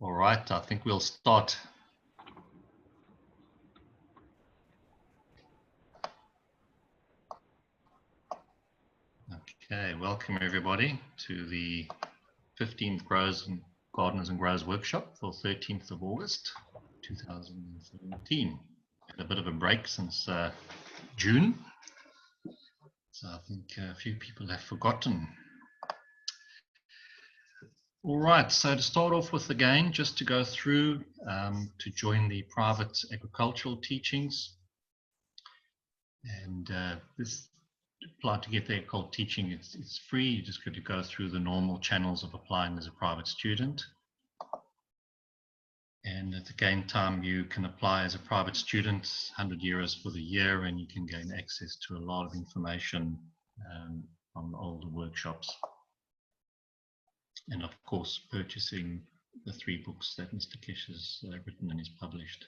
All right, I think we'll start. Okay, welcome everybody to the 15th Growers and Gardeners and Growers Workshop for 13th of August 2017. Had a bit of a break since June, so I think a few people have forgotten. All right, so to start off with again, just to go through to join the private agricultural teachings, and this apply to get the agricultural teaching, it's free. You just got to go through the normal channels of applying as a private student, and at the gain time you can apply as a private student, 100 euros for the year, and you can gain access to a lot of information from the older workshops. And of course, purchasing the 3 books that Mr. Keshe has written and is published.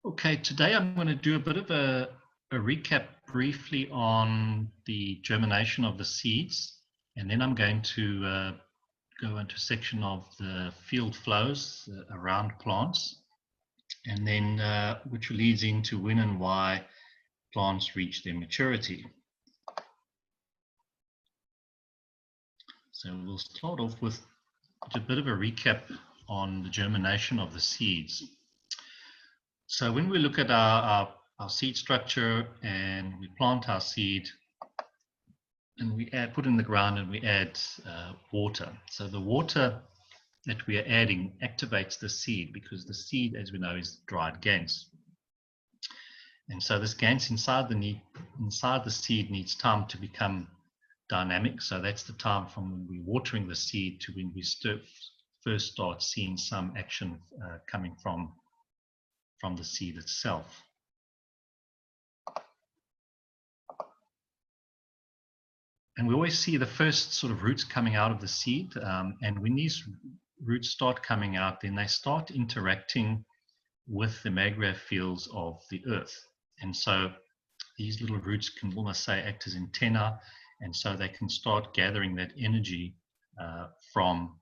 Okay, today I'm going to do a bit of a recap briefly on the germination of the seeds, and then I'm going to go into a section of the field flows around plants, and then which leads into when and why plants reach their maturity. So we'll start off with a bit of a recap on the germination of the seeds. So when we look at our seed structure and we plant our seed and we put in the ground and we add water. So the water that we are adding activates the seed, because the seed, as we know, is dried GANS. And so this GANS inside the seed needs time to become dynamic. So that's the time from when we're watering the seed to when we first start seeing some action coming from the seed itself. And we always see the first sort of roots coming out of the seed, and when these roots start coming out, then they start interacting with the magrav fields of the earth. And so these little roots can almost say act as antennae, and so they can start gathering that energy from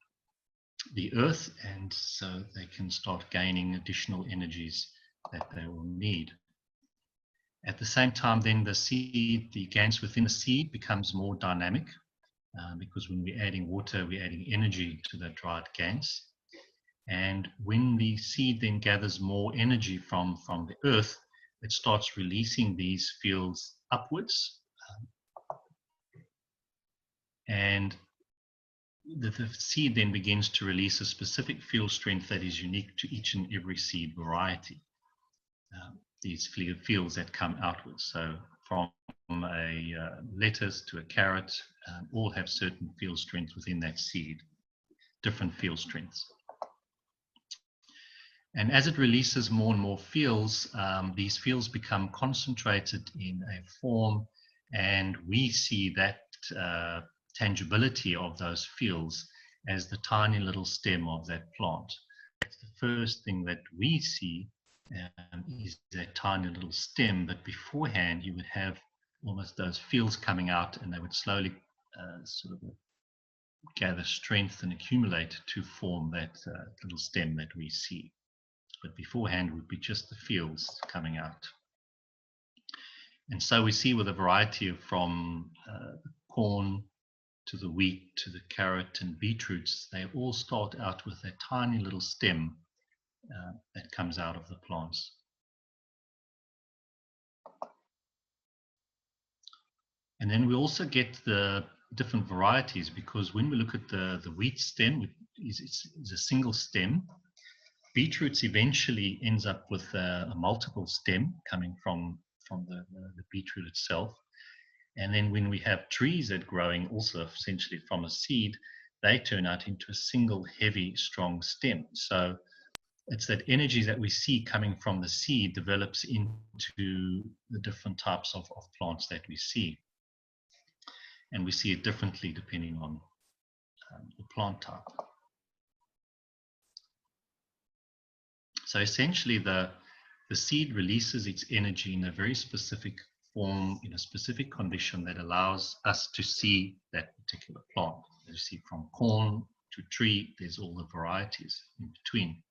the earth, and so they can start gaining additional energies that they will need. At the same time, then the seed, the GANS within the seed becomes more dynamic, because when we're adding water, we're adding energy to the dried GANS. And when the seed then gathers more energy from the earth, it starts releasing these fields upwards. And the seed then begins to release a specific field strength that is unique to each and every seed variety. These fields that come outwards, so from a lettuce to a carrot, all have certain field strength within that seed, different field strengths. And as it releases more and more fields, these fields become concentrated in a form, and we see that tangibility of those fields as the tiny little stem of that plant. That's the first thing that we see, is that tiny little stem, but beforehand you would have almost those fields coming out, and they would slowly sort of gather strength and accumulate to form that little stem that we see. But beforehand would be just the fields coming out. And so we see with a variety of from corn to the wheat to the carrot and beetroots, they all start out with a tiny little stem that comes out of the plants. And then we also get the different varieties, because when we look at the wheat stem, it's a single stem. Beetroots eventually ends up with a multiple stem coming from the beetroot itself. And then when we have trees that are growing also essentially from a seed, they turn out into a single heavy, strong stem. So it's that energy that we see coming from the seed develops into the different types of plants that we see. And we see it differently depending on the plant type. So essentially the seed releases its energy in a very specific form, in a specific condition that allows us to see that particular plant. You see from corn to tree, there's all the varieties in between.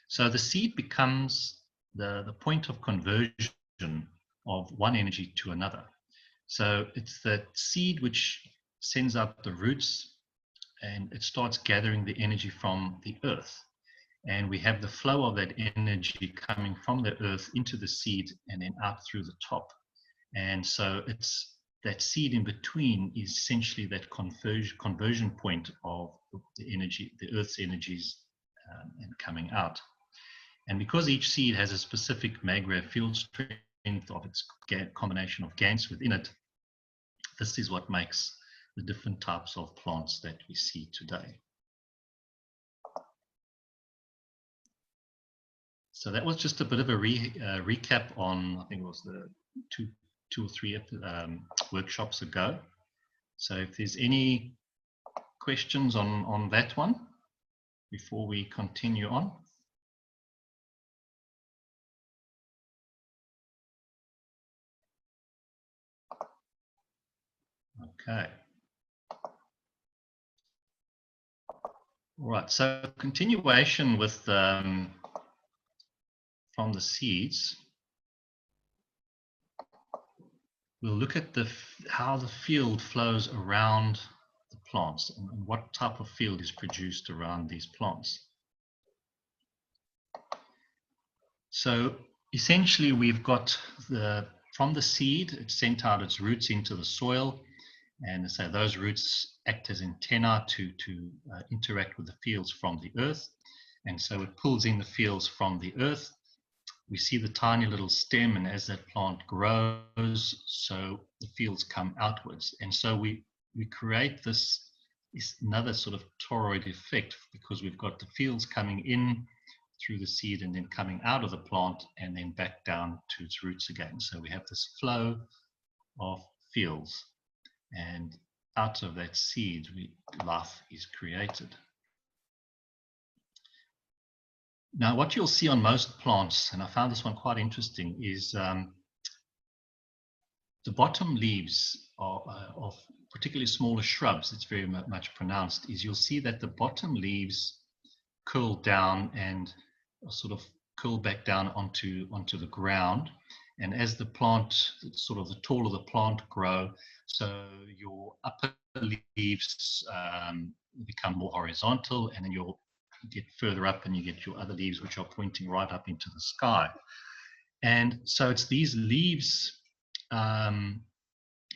So the seed becomes the point of conversion of one energy to another. So it's the seed which sends out the roots, and it starts gathering the energy from the earth. And we have the flow of that energy coming from the earth into the seed and then out through the top. And so it's that seed in between is essentially that conversion point of the energy, the earth's energies, and coming out. And because each seed has a specific mag-rev field strength of its combination of GaNs within it, this is what makes the different types of plants that we see today. So that was just a bit of a recap on, I think it was the two or three workshops ago. So if there's any questions on that one before we continue on. Okay. All right, so continuation with from the seeds. We'll look at how the field flows around the plants and what type of field is produced around these plants. So essentially we've got from the seed, it sent out its roots into the soil, and so those roots act as antennae to interact with the fields from the earth. And so it pulls in the fields from the earth. We see the tiny little stem, and as that plant grows, so the fields come outwards. And so we create this another sort of toroid effect, because we've got the fields coming in through the seed and then coming out of the plant and then back down to its roots again. So we have this flow of fields, and out of that seed, life is created. Now, what you'll see on most plants, and I found this one quite interesting, is the bottom leaves of particularly smaller shrubs, it's very much pronounced, is you'll see that the bottom leaves curl down and sort of curl back down onto the ground. And as the plant, sort of the taller the plant grow, so your upper leaves become more horizontal, and then you'll get further up and you get your other leaves which are pointing right up into the sky. And so it's these leaves,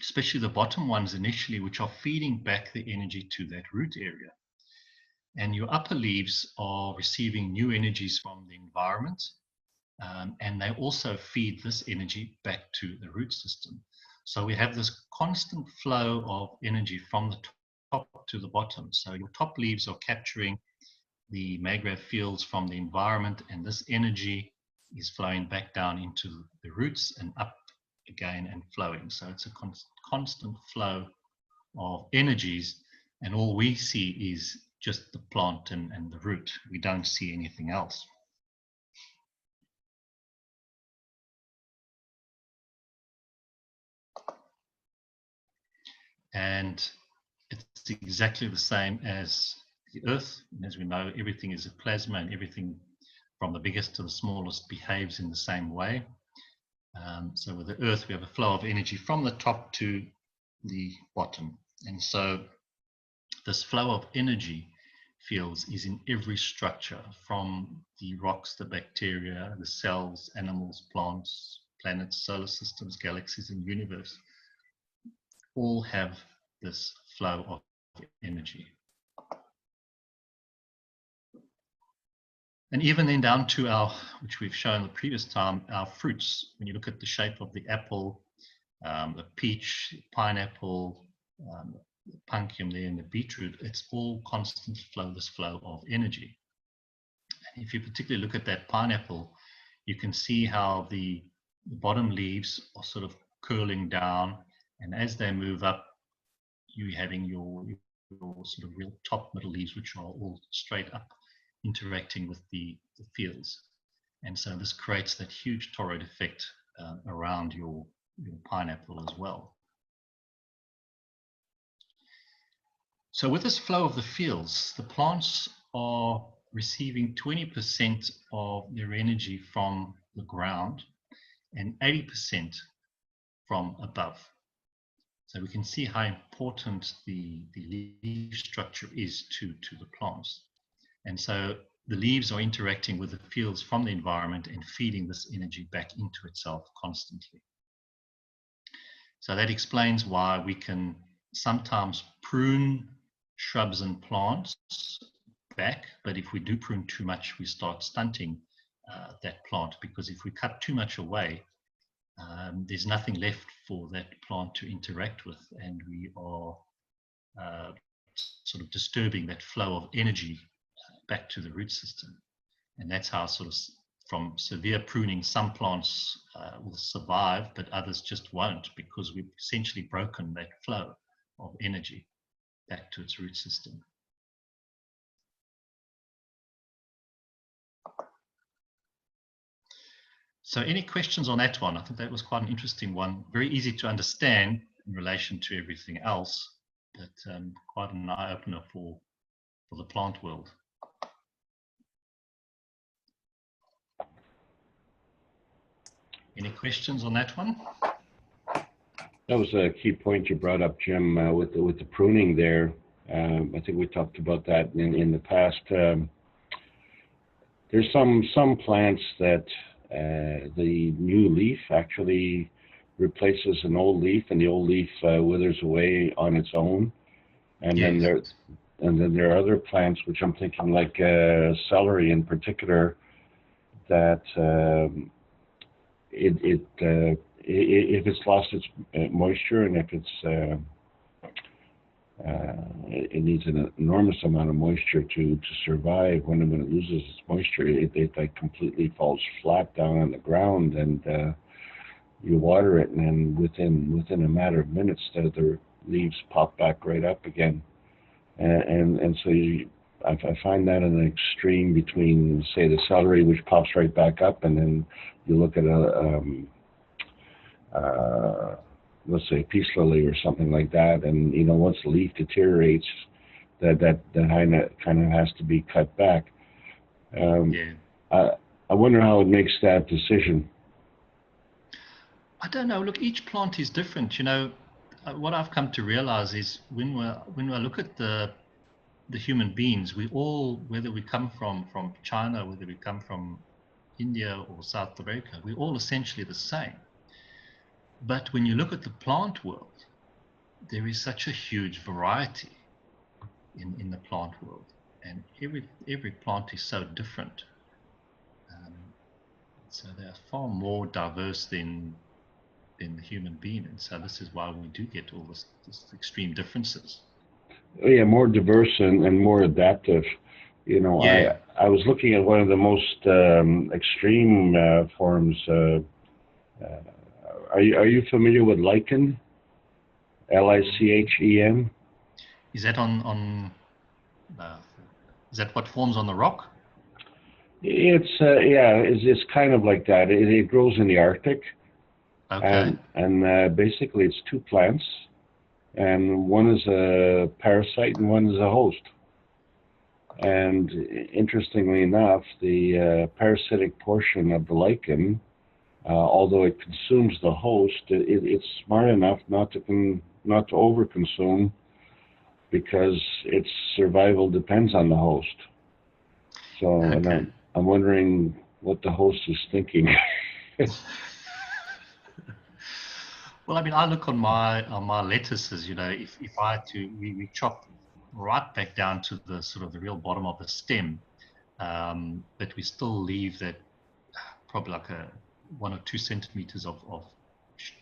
especially the bottom ones initially, which are feeding back the energy to that root area. And your upper leaves are receiving new energies from the environment, and they also feed this energy back to the root system. So we have this constant flow of energy from the top to the bottom. So your top leaves are capturing the mag-rev fields from the environment, and this energy is flowing back down into the roots and up again and flowing. So it's a constant flow of energies, and all we see is just the plant and the root. We don't see anything else. And it's exactly the same as the earth. And as we know, everything is a plasma, and everything from the biggest to the smallest behaves in the same way. So with the earth, we have a flow of energy from the top to the bottom. And so this flow of energy fields is in every structure, from the rocks, the bacteria, the cells, animals, plants, planets, solar systems, galaxies, and universe. All have this flow of energy. And even then down to our, which we've shown the previous time, our fruits. When you look at the shape of the apple, the peach, pineapple, the pumpkin there, and the beetroot, it's all constant flow, this flow of energy. And if you particularly look at that pineapple, you can see how the bottom leaves are sort of curling down, and as they move up, you're having your sort of real top middle leaves, which are all straight up, interacting with the fields. And so this creates that huge toroid effect around your pineapple as well. So with this flow of the fields, the plants are receiving 20% of their energy from the ground and 80% from above. So we can see how important the leaf structure is to the plants. And so the leaves are interacting with the fields from the environment and feeding this energy back into itself constantly. So that explains why we can sometimes prune shrubs and plants back, but if we do prune too much, we start stunting that plant, because if we cut too much away, there's nothing left for that plant to interact with, and we are sort of disturbing that flow of energy back to the root system. And that's how sort of from severe pruning, some plants will survive, but others just won't, because we've essentially broken that flow of energy back to its root system. So any questions on that one? I think that was quite an interesting one. Very easy to understand in relation to everything else, but quite an eye-opener for the plant world. Any questions on that one? That was a key point you brought up, Jim, with the pruning there. I think we talked about that in the past. There's some plants that the new leaf actually replaces an old leaf, and the old leaf withers away on its own. And yes. then there are other plants, which I'm thinking like celery in particular, that if it's lost its moisture, and if it's it needs an enormous amount of moisture to survive. When it loses its moisture, it like completely falls flat down on the ground, and you water it, and then within a matter of minutes, the leaves pop back right up again. And so I find that an extreme between, say, the celery, which pops right back up, and then you look at let's say peace lily or something like that, and once the leaf deteriorates, that kind of has to be cut back. I wonder how it makes that decision. I don't know. Look, each plant is different. What I've come to realize is when we look at the human beings, we all, whether we come from China, whether we come from India or South America, we're all essentially the same. But when you look at the plant world, there is such a huge variety in the plant world, and every plant is so different. So they are far more diverse than the human being, and so this is why we do get all this extreme differences. Yeah, more diverse and more adaptive. Yeah. I was looking at one of the most extreme forms. Are you familiar with lichen? Lichen? Is that is that what forms on the rock? It's kind of like that. It grows in the Arctic. Okay. And basically it's two plants, and one is a parasite and one is a host. And interestingly enough, the parasitic portion of the lichen, although it consumes the host, it's smart enough not to overconsume, because its survival depends on the host. So okay. And I'm wondering what the host is thinking. Well, I mean, I look on my lettuces. If I had to, we chop right back down to the sort of the real bottom of the stem, but we still leave that probably like 1 or 2 centimeters of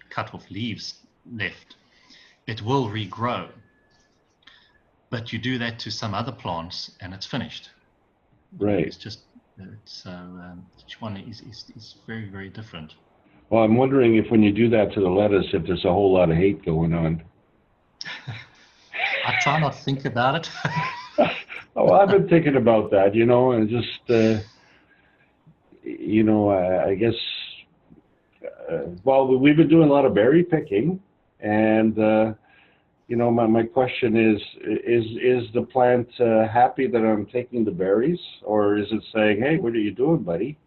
cut off leaves left. It will regrow, but you do that to some other plants and it's finished. Right. Each one is very, very different. Well, I'm wondering if when you do that to the lettuce, if there's a whole lot of hate going on. I try not to think about it. Oh, I've been thinking about that, and just, I guess, well, we've been doing a lot of berry picking, and, you know, my question is the plant happy that I'm taking the berries, or is it saying, hey, what are you doing, buddy?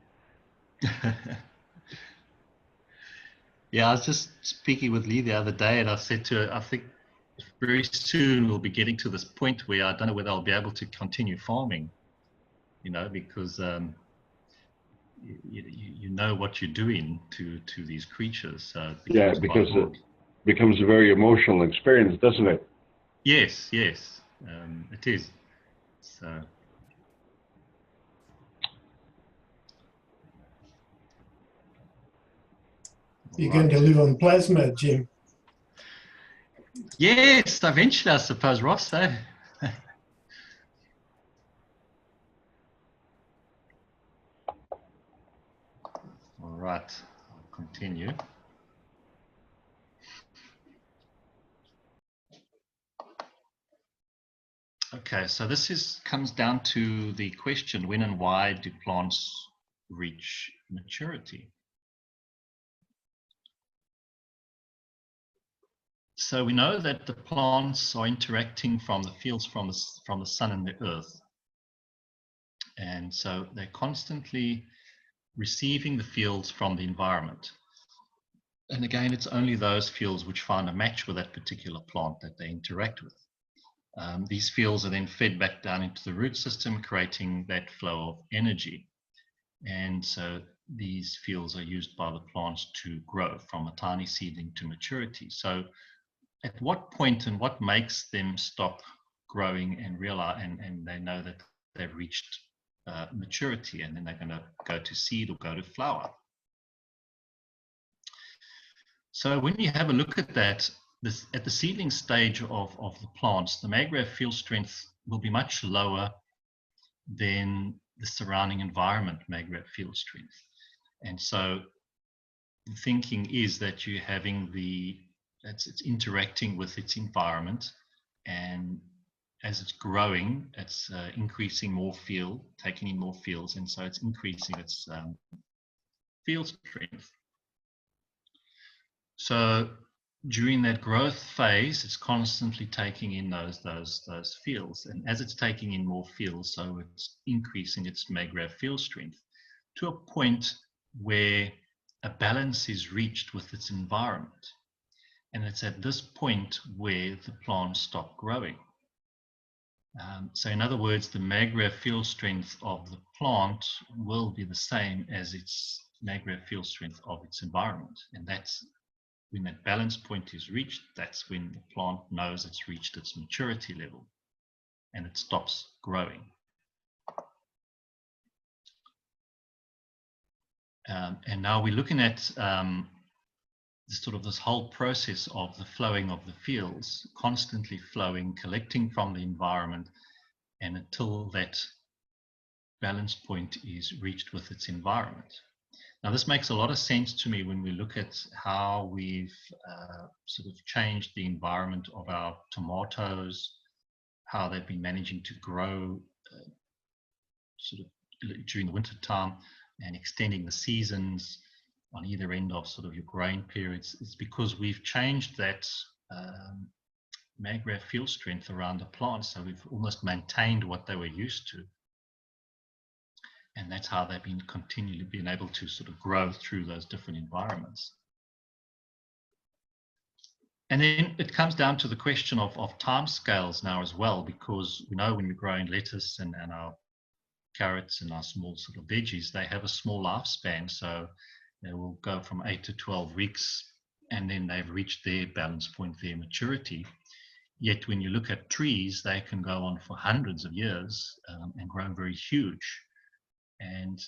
Yeah, I was just speaking with Lee the other day, and I said to her, I think very soon we'll be getting to this point where I don't know whether I'll be able to continue farming, you know, because you know what you're doing to these creatures. So it becomes Because quite it hard. becomes a very emotional experience, doesn't it? Yes, yes, it is. So. You're going to live on plasma, Jim. Yes, eventually, I suppose, Ross. Eh? All right, I'll continue. Okay, so this comes down to the question, when and why do plants reach maturity? So we know that the plants are interacting from the fields from the sun and the earth. And so they're constantly receiving the fields from the environment. And again, it's only those fields which find a match with that particular plant that they interact with. These fields are then fed back down into the root system, creating that flow of energy. And so these fields are used by the plants to grow from a tiny seedling to maturity. So at what point and what makes them stop growing and realize, and they know that they've reached maturity, and then they're going to go to seed or go to flower? So when you have a look at that, at the seedling stage of the plants, the maggraph field strength will be much lower than the surrounding environment maggraph field strength. And so the thinking is that you're having it's interacting with its environment, and as it's growing, it's increasing more field, taking in more fields, and so it's increasing its field strength. So during that growth phase, it's constantly taking in those fields, and as it's taking in more fields, so it's increasing its maggraph field strength to a point where a balance is reached with its environment, and it's at this point where the plants stop growing. So in other words, the maggraph field strength of the plant will be the same as its maggraph field strength of its environment, and that's when that balance point is reached. That's when the plant knows it's reached its maturity level and it stops growing. And now we're looking at this whole process of the flowing of the fields, constantly flowing, collecting from the environment, and until that balance point is reached with its environment. Now, this makes a lot of sense to me when we look at how we've sort of changed the environment of our tomatoes, how they've been managing to grow sort of during the winter time and extending the seasons on either end of sort of your growing periods. It's because we've changed that maggraph field strength around the plants, so we've almost maintained what they were used to. And that's how they've been continually been able to sort of grow through those different environments. And then it comes down to the question of time scales now as well, because we know when we're growing lettuce and our carrots and our small sort of veggies, they have a small lifespan. So they will go from 8 to 12 weeks, and then they've reached their balance point, their maturity. Yet when you look at trees, they can go on for hundreds of years and grow very huge. And,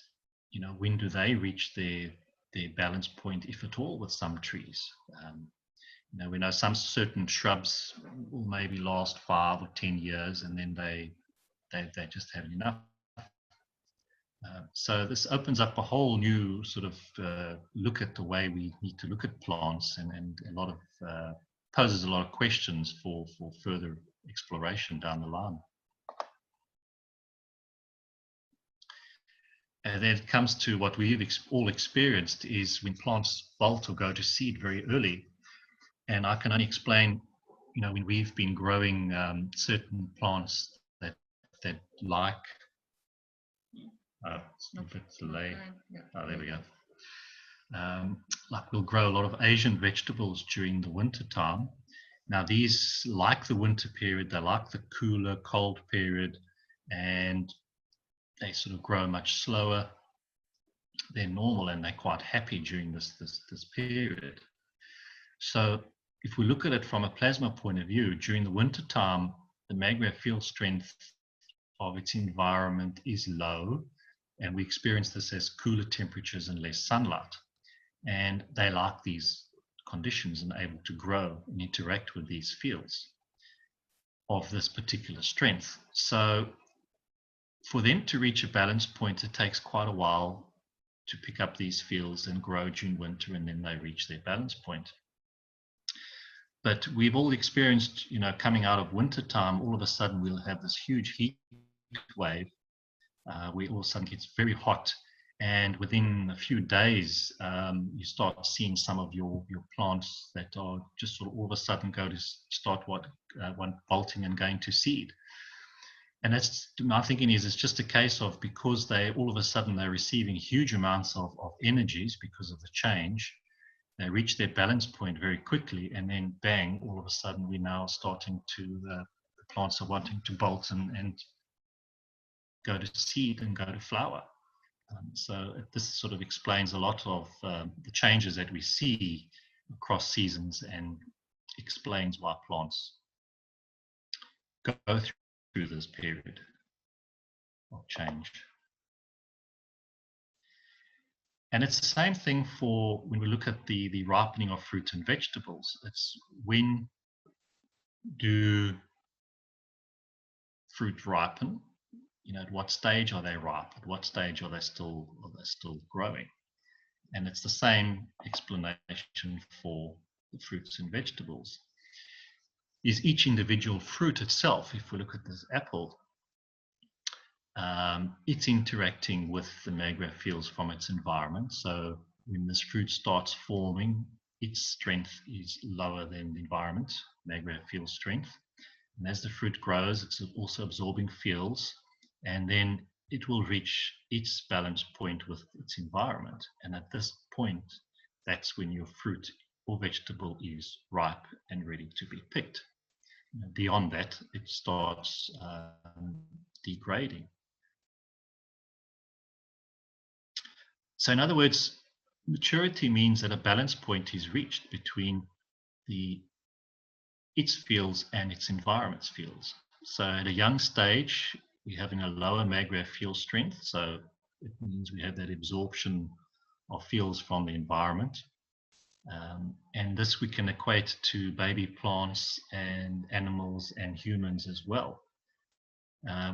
you know, when do they reach their balance point, if at all, with some trees? You know, we know some certain shrubs will maybe last 5 or 10 years, and then they just have enough. So this opens up a whole new sort of look at the way we need to look at plants, and a lot of poses a lot of questions for further exploration down the line. And then it comes to what we've all experienced is when plants bolt or go to seed very early. And I can only explain when we've been growing certain plants that like, it's a bit delayed. Oh, there we go. Like we'll grow a lot of Asian vegetables during the winter time. Now these like the winter period, they like the cooler, cold period, and they sort of grow much slower than normal, and they're quite happy during this period. So if we look at it from a plasma point of view, during the winter time, the magma field strength of its environment is low, and we experience this as cooler temperatures and less sunlight. And they like these conditions and able to grow and interact with these fields of this particular strength. So for them to reach a balance point, it takes quite a while to pick up these fields and grow during winter, and then they reach their balance point. But we've all experienced, coming out of winter time, all of a sudden we'll have this huge heat wave where all of a sudden it gets very hot, and within a few days you start seeing some of your plants that are just sort of all of a sudden go to start bolting and going to seed. And that's, my thinking is, it's just a case of, because they all of a sudden they're receiving huge amounts of energies because of the change, they reach their balance point very quickly, and then bang, all of a sudden we're now starting to, the plants are wanting to bolt and go to seed and go to flower. So this sort of explains a lot of the changes that we see across seasons, and explains why plants go through this period of change. And it's the same thing for when we look at the ripening of fruit and vegetables. It's when do fruit ripen? At what stage are they ripe? At what stage are they still growing? And it's the same explanation for the fruits and vegetables. Is each individual fruit itself, if we look at this apple, it's interacting with the magma fields from its environment. So when this fruit starts forming, its strength is lower than the environment, magma field strength. And as the fruit grows, it's also absorbing fields, and then it will reach its balance point with its environment. And at this point, that's when your fruit or vegetable is ripe and ready to be picked. Beyond that, it starts degrading. So in other words, maturity means that a balance point is reached between its fields and its environment's fields. So at a young stage, we're having a lower magma field strength, so it means we have that absorption of fields from the environment. And this we can equate to baby plants and animals and humans as well.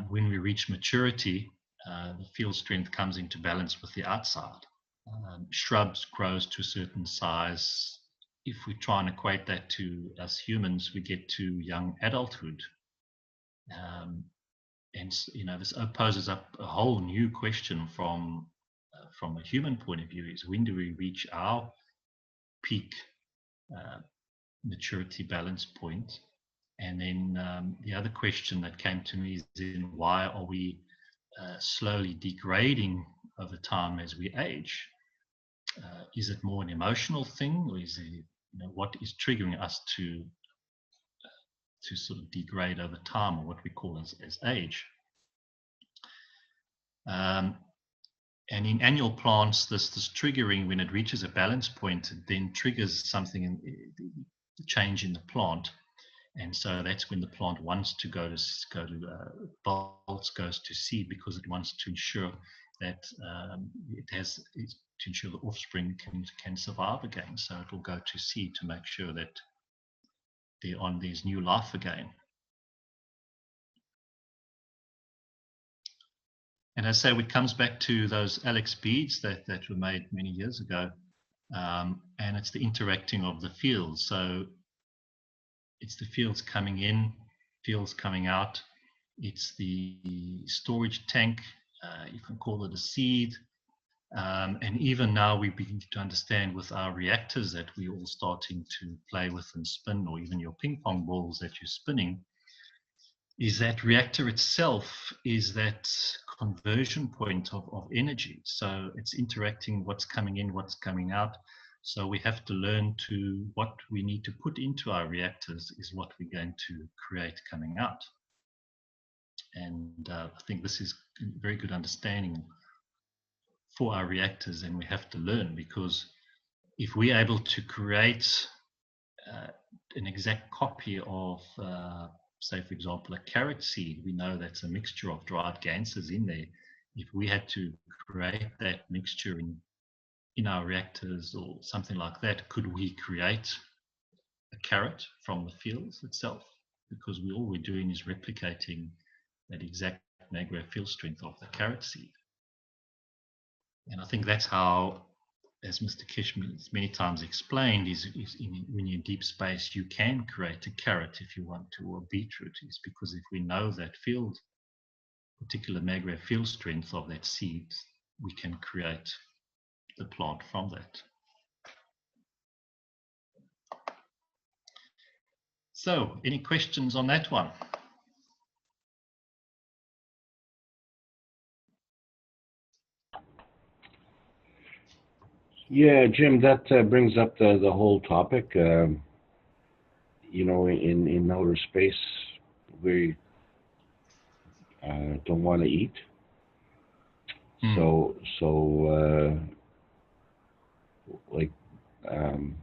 When we reach maturity, the field strength comes into balance with the outside. Shrubs grows to a certain size. If we try and equate that to us humans, we get to young adulthood. And this poses up a whole new question from a human point of view, is when do we reach our peak maturity balance point? And then the other question that came to me is, then why are we slowly degrading over time as we age? Is it more an emotional thing, or is it, what is triggering us to sort of degrade over time, or what we call as age? And in annual plants, this triggering, when it reaches a balance point, it then triggers something in the change in the plant. And so that's when the plant wants to go to bolts, goes to seed, because it wants to ensure that to ensure the offspring can survive again. So it will go to seed to make sure that they're on this new life again. And I say, it comes back to those Alex beads that were made many years ago, and it's the interacting of the fields. So it's the fields coming in, fields coming out. It's the storage tank, you can call it a seed. And even now we begin to understand with our reactors that we're all starting to play with and spin, or even your ping pong balls that you're spinning, is that reactor itself is that conversion point of energy. So it's interacting what's coming in, what's coming out. So we have to learn to what we need to put into our reactors is what we're going to create coming out. And I think this is a very good understanding for our reactors, and we have to learn, because if we're able to create an exact copy of say, for example, a carrot seed, we know that's a mixture of dried ganses in there. If we had to create that mixture in our reactors or something like that, could we create a carrot from the fields itself? Because all we're doing is replicating that exact magma field strength of the carrot seed. And I think that's how, as Mr. Keshe many times explained, when you're in deep space, you can create a carrot if you want to, or a beetroot, is because if we know that field, particular magma field strength of that seed, we can create the plant from that. So, any questions on that one? Yeah, Jim, that brings up the whole topic. You know, in outer space, we don't want to eat. So like, I'm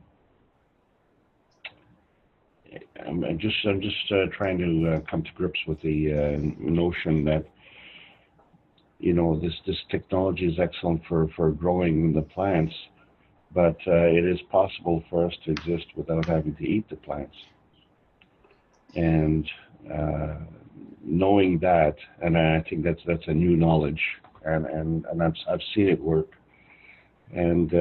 just trying to come to grips with the notion that, you know, this technology is excellent for growing the plants, but it is possible for us to exist without having to eat the plants. And knowing that, and I think that's a new knowledge, and I've seen it work. And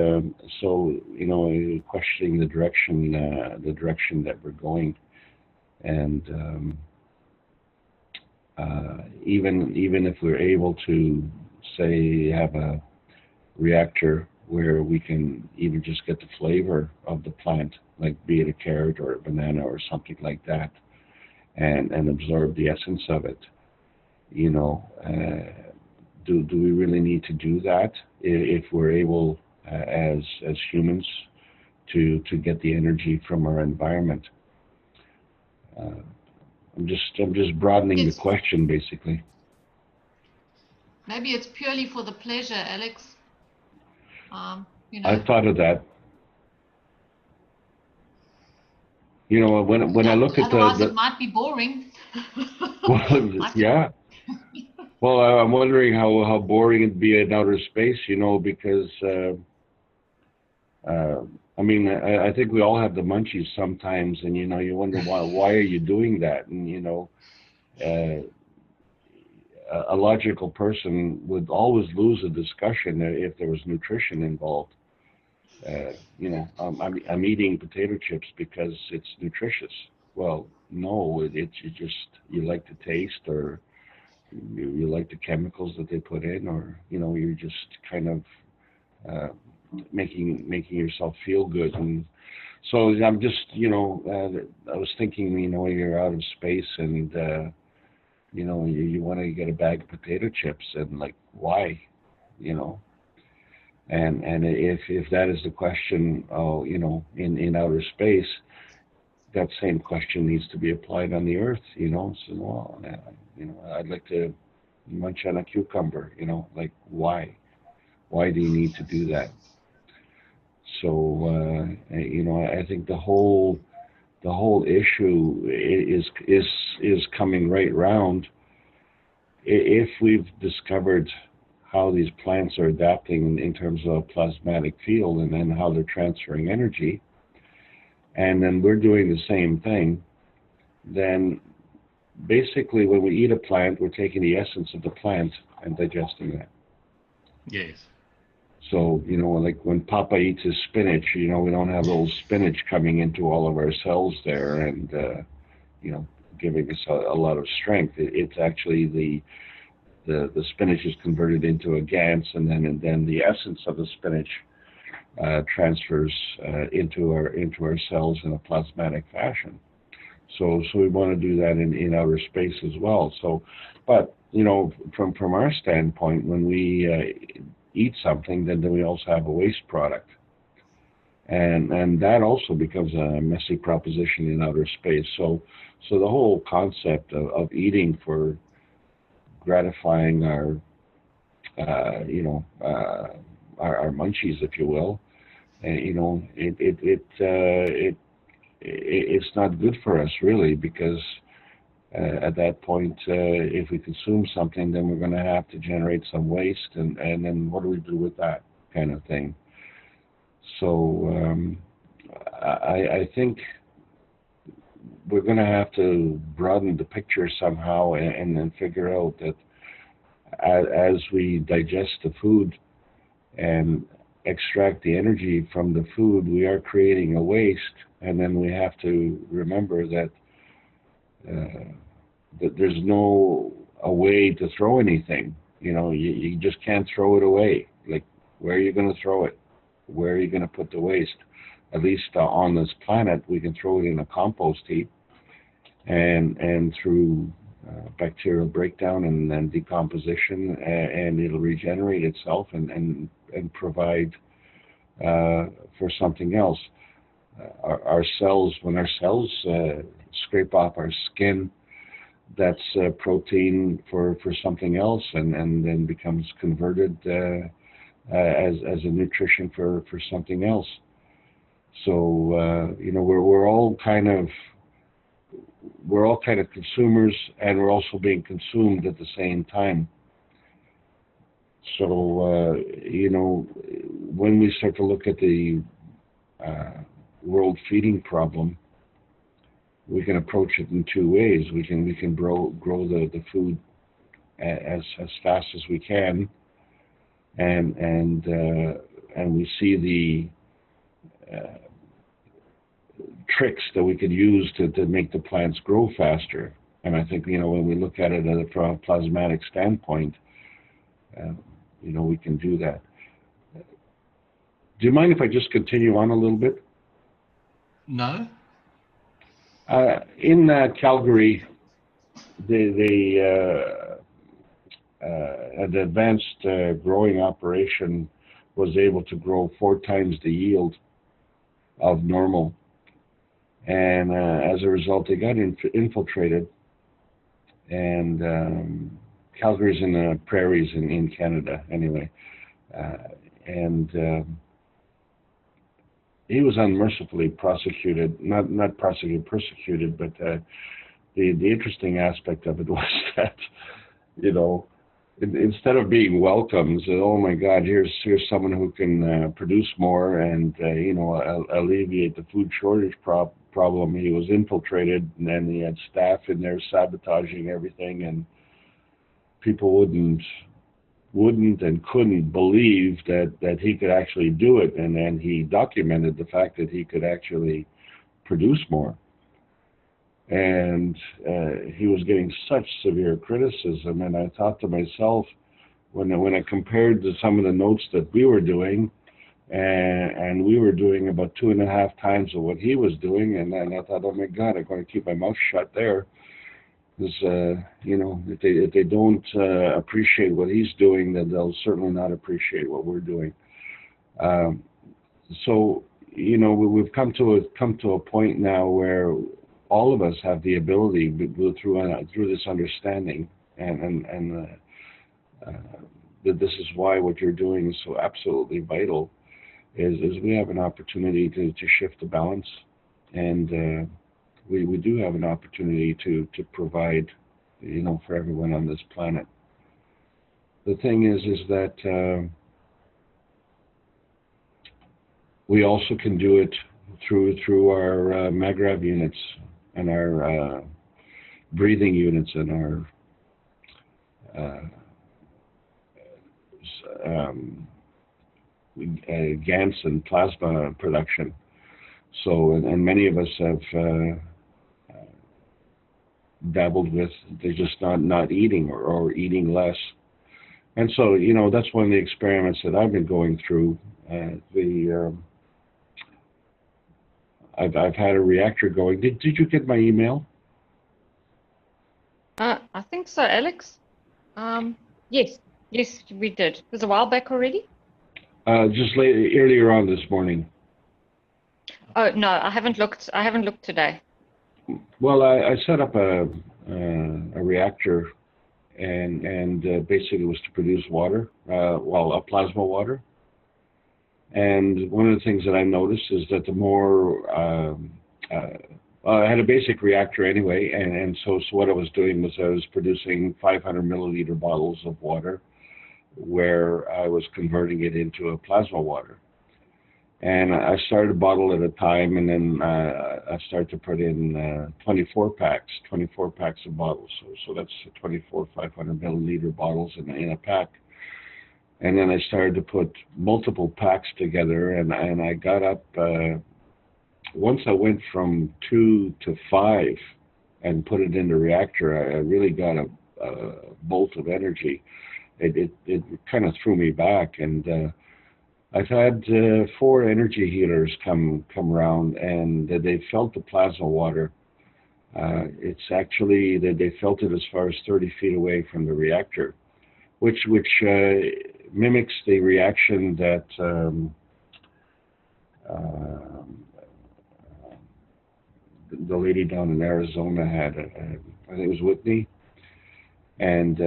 so, you know, questioning the direction that we're going, and even if we're able to, say, have a reactor where we can even just get the flavor of the plant, like be it a carrot or a banana or something like that, and absorb the essence of it, you know, do we really need to do that if we're able, as humans, to get the energy from our environment? I'm just broadening the question, basically. Maybe it's purely for the pleasure, Alex. You know, I thought of that. You know, when I look at otherwise it might be boring. Well, yeah. Well, I'm wondering how boring it'd be in outer space, you know, because I mean, I think we all have the munchies sometimes, and you know, you wonder why are you doing that? And you know, a logical person would always lose a discussion if there was nutrition involved. You know, I'm eating potato chips because it's nutritious. Well, no, it's just you like the taste, or you like the chemicals that they put in, or you know, you're just kind of making yourself feel good. And so I'm just, you know, I was thinking, you know, you're out of space, and you know, you want to get a bag of potato chips, and like, why, you know? And if that is the question, oh, you know, in outer space, that same question needs to be applied on the Earth, you know. So, well, you know, I'd like to munch on a cucumber, you know, like, why? Why do you need to do that? So, you know, I think the whole issue is coming right round. If we've discovered how these plants are adapting in terms of a plasmatic field, and then how they're transferring energy, and then we're doing the same thing, then basically when we eat a plant, we're taking the essence of the plant and digesting that. Yes. So, you know, like when Papa eats his spinach, you know, we don't have old spinach coming into all of our cells there and, you know, giving us a lot of strength. It's actually the spinach is converted into a GANS, and then the essence of the spinach transfers into our cells in a plasmatic fashion. So we want to do that in outer space as well. So, but you know, from our standpoint, when we eat something, then we also have a waste product, and that also becomes a messy proposition in outer space. So the whole concept of eating for gratifying our our munchies, if you will, you know, it's not good for us really, because at that point, if we consume something, then we're going to have to generate some waste, and then what do we do with that kind of thing? So I think we're going to have to broaden the picture somehow, and then figure out that as we digest the food and extract the energy from the food, we are creating a waste, and then we have to remember that that there's no a way to throw anything. You know, you just can't throw it away. Like, where are you going to throw it? Where are you going to put the waste? At least on this planet, we can throw it in a compost heap, and through bacterial breakdown and then decomposition, and it'll regenerate itself and provide for something else. Our cells, when our cells scrape off our skin, that's protein for something else, and then becomes converted as a nutrition for something else. So you know, we're all kind of consumers, and we're also being consumed at the same time. So you know, when we start to look at the world feeding problem, we can approach it in two ways. We can grow the food as fast as we can, and we see the tricks that we could use to make the plants grow faster. And I think, you know, when we look at it from a plasmatic standpoint, you know, we can do that. Do you mind if I just continue on a little bit? No. In Calgary, the advanced growing operation was able to grow 4 times the yield of normal, and as a result, they got infiltrated. And Calgary's in the prairies in Canada, anyway, and he was unmercifully prosecuted, not prosecuted, persecuted, but the interesting aspect of it was that, you know, instead of being welcomed, oh my God, here's someone who can produce more and you know, alleviate the food shortage problem. He was infiltrated, and then he had staff in there sabotaging everything, and people wouldn't and couldn't believe that he could actually do it, and then he documented the fact that he could actually produce more. And he was getting such severe criticism, and I thought to myself, when I compared to some of the notes that we were doing, and we were doing about 2.5 times of what he was doing, and then I thought, oh my God, I'm going to keep my mouth shut there. Because you know, if they don't appreciate what he's doing, then they'll certainly not appreciate what we're doing. So you know, we've come to a point now where all of us have the ability, through this understanding, and that this is why what you're doing is so absolutely vital. Is we have an opportunity to shift the balance, and we do have an opportunity to provide, you know, for everyone on this planet. The thing is that we also can do it through our MAGRAV units and our breathing units and our GANS and plasma production. So, and many of us have dabbled with. They're just not eating or eating less. And so, you know, that's one of the experiments that I've been going through. I've had a reactor going. Did you get my email? I think so, Alex. Yes, we did. It was a while back already. Just earlier on this morning. Oh no, I haven't looked. I haven't looked today. Well, I set up a reactor, and basically it was to produce water, a plasma water. And one of the things that I noticed is that the more I had a basic reactor anyway, and so what I was doing was I was producing 500 milliliter bottles of water, where I was converting it into a plasma water. And I started a bottle at a time, and then I started to put in 24 packs of bottles. So that's 24 500 milliliter bottles in a pack. And then I started to put multiple packs together, and I got up, once I went from 2 to 5 and put it in the reactor, I really got a bolt of energy. It kind of threw me back, and I've had 4 energy healers come around, and they felt the plasma water. It's actually that they felt it as far as 30 feet away from the reactor, which mimics the reaction that the lady down in Arizona had. I think it was Whitney, and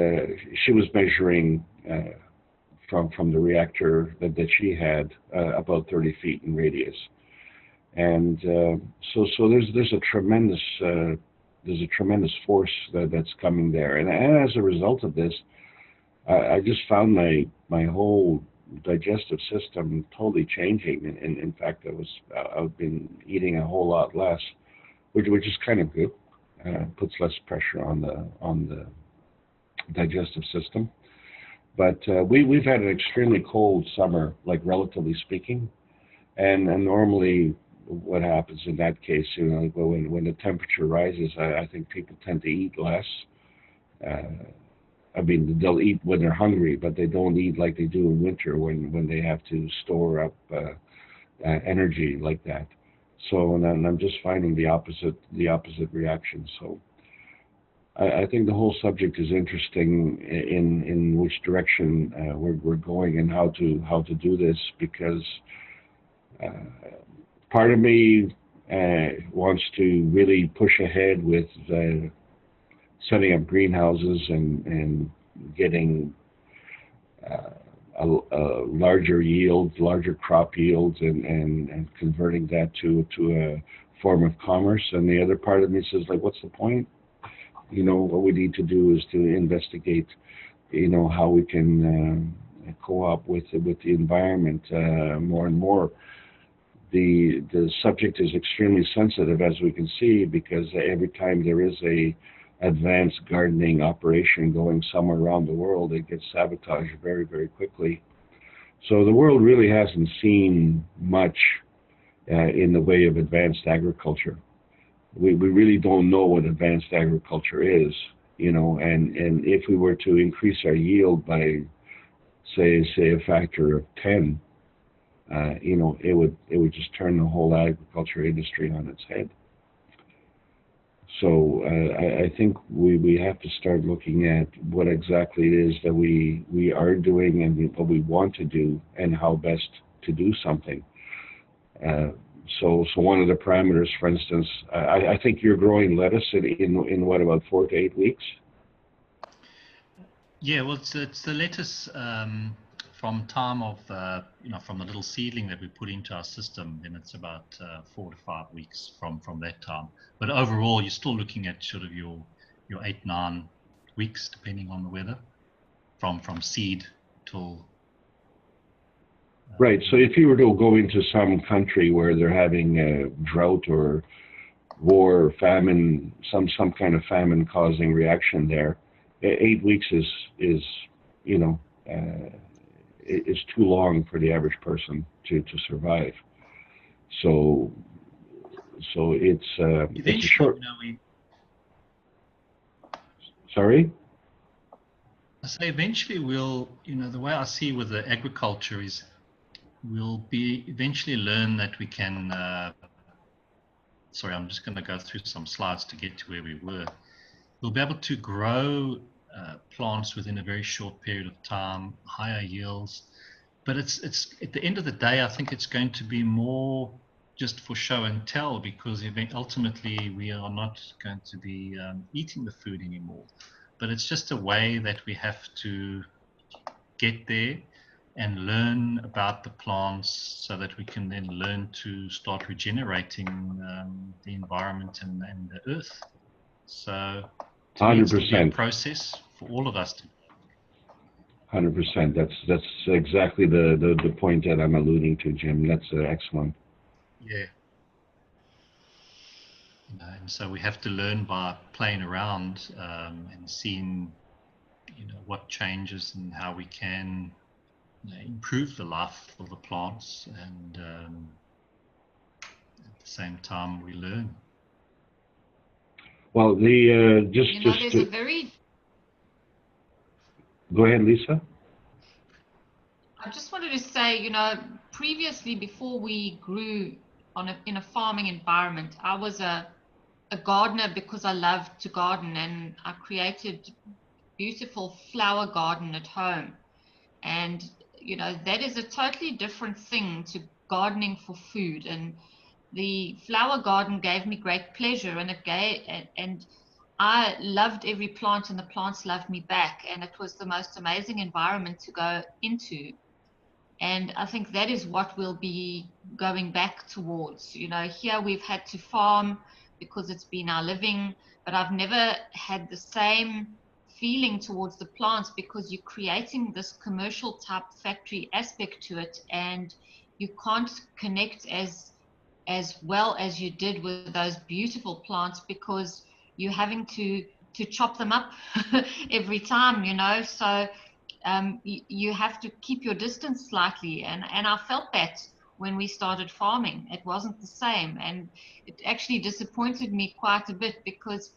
she was measuring from the reactor that she had about 30 feet in radius, and so there's a tremendous force that's coming there, and as a result of this, I just found my whole digestive system totally changing. And in fact, I've been eating a whole lot less, which is kind of good. Puts less pressure on the digestive system. But we've had an extremely cold summer, like relatively speaking, and normally what happens in that case, you know, when the temperature rises, I think people tend to eat less. I mean, they'll eat when they're hungry, but they don't eat like they do in winter when they have to store up energy like that. So, and I'm just finding the opposite reaction. So, I think the whole subject is interesting in which direction we're going and how to do this, because part of me wants to really push ahead with setting up greenhouses and getting a larger yield, larger crop yields, and converting that to a form of commerce. And the other part of me says, like, what's the point? You know, what we need to do is to investigate, you know, how we can co-op with the environment more and more. The subject is extremely sensitive, as we can see, because every time there is a advanced gardening operation going somewhere around the world, it gets sabotaged very, very quickly. So the world really hasn't seen much in the way of advanced agriculture. We really don't know what advanced agriculture is, you know, and if we were to increase our yield by, say a factor of 10, you know, it would just turn the whole agriculture industry on its head. So I think we have to start looking at what exactly it is that we are doing and what we want to do and how best to do something. So one of the parameters, for instance, I think you're growing lettuce in what, about 4 to 8 weeks? Yeah, well, it's the lettuce from time of, you know, from the little seedling that we put into our system, then it's about 4 to 5 weeks from that time. But overall, you're still looking at sort of your 8-9 weeks, depending on the weather, from seed till. Right. So if you were to go into some country where they're having a drought or war or famine, some kind of famine causing reaction there, 8 weeks is you know, is too long for the average person to survive. So it's a short. Sorry? I say eventually we'll, the way I see with the agriculture is we'll eventually learn that we can, sorry, I'm just going to go through some slides to get to where we were. We'll be able to grow plants within a very short period of time, higher yields. But it's at the end of the day, I think it's going to be more just for show and tell, because ultimately we are not going to be eating the food anymore. But it's just a way that we have to get there and learn about the plants so that we can then learn to start regenerating the environment and the earth. So to me, it's a process for all of us to. 100%. That's exactly the point that I'm alluding to, Jim. That's excellent. Yeah. And so we have to learn by playing around and seeing, what changes and how we can improve the life of the plants, and at the same time we learn. Well, there's a very. Go ahead, Lisa. I just wanted to say, previously, before we grew in a farming environment, I was a gardener because I loved to garden, and I created beautiful flower garden at home. And, that is a totally different thing to gardening for food. And the flower garden gave me great pleasure, and I loved every plant, and the plants loved me back. And it was the most amazing environment to go into. And I think that is what we'll be going back towards. Here we've had to farm because it's been our living, but I've never had the same feeling towards the plants, because you're creating this commercial type factory aspect to it, and you can't connect as well as you did with those beautiful plants, because you're having to chop them up every time, so you have to keep your distance slightly, and I felt that when we started farming. It wasn't the same, and it actually disappointed me quite a bit, because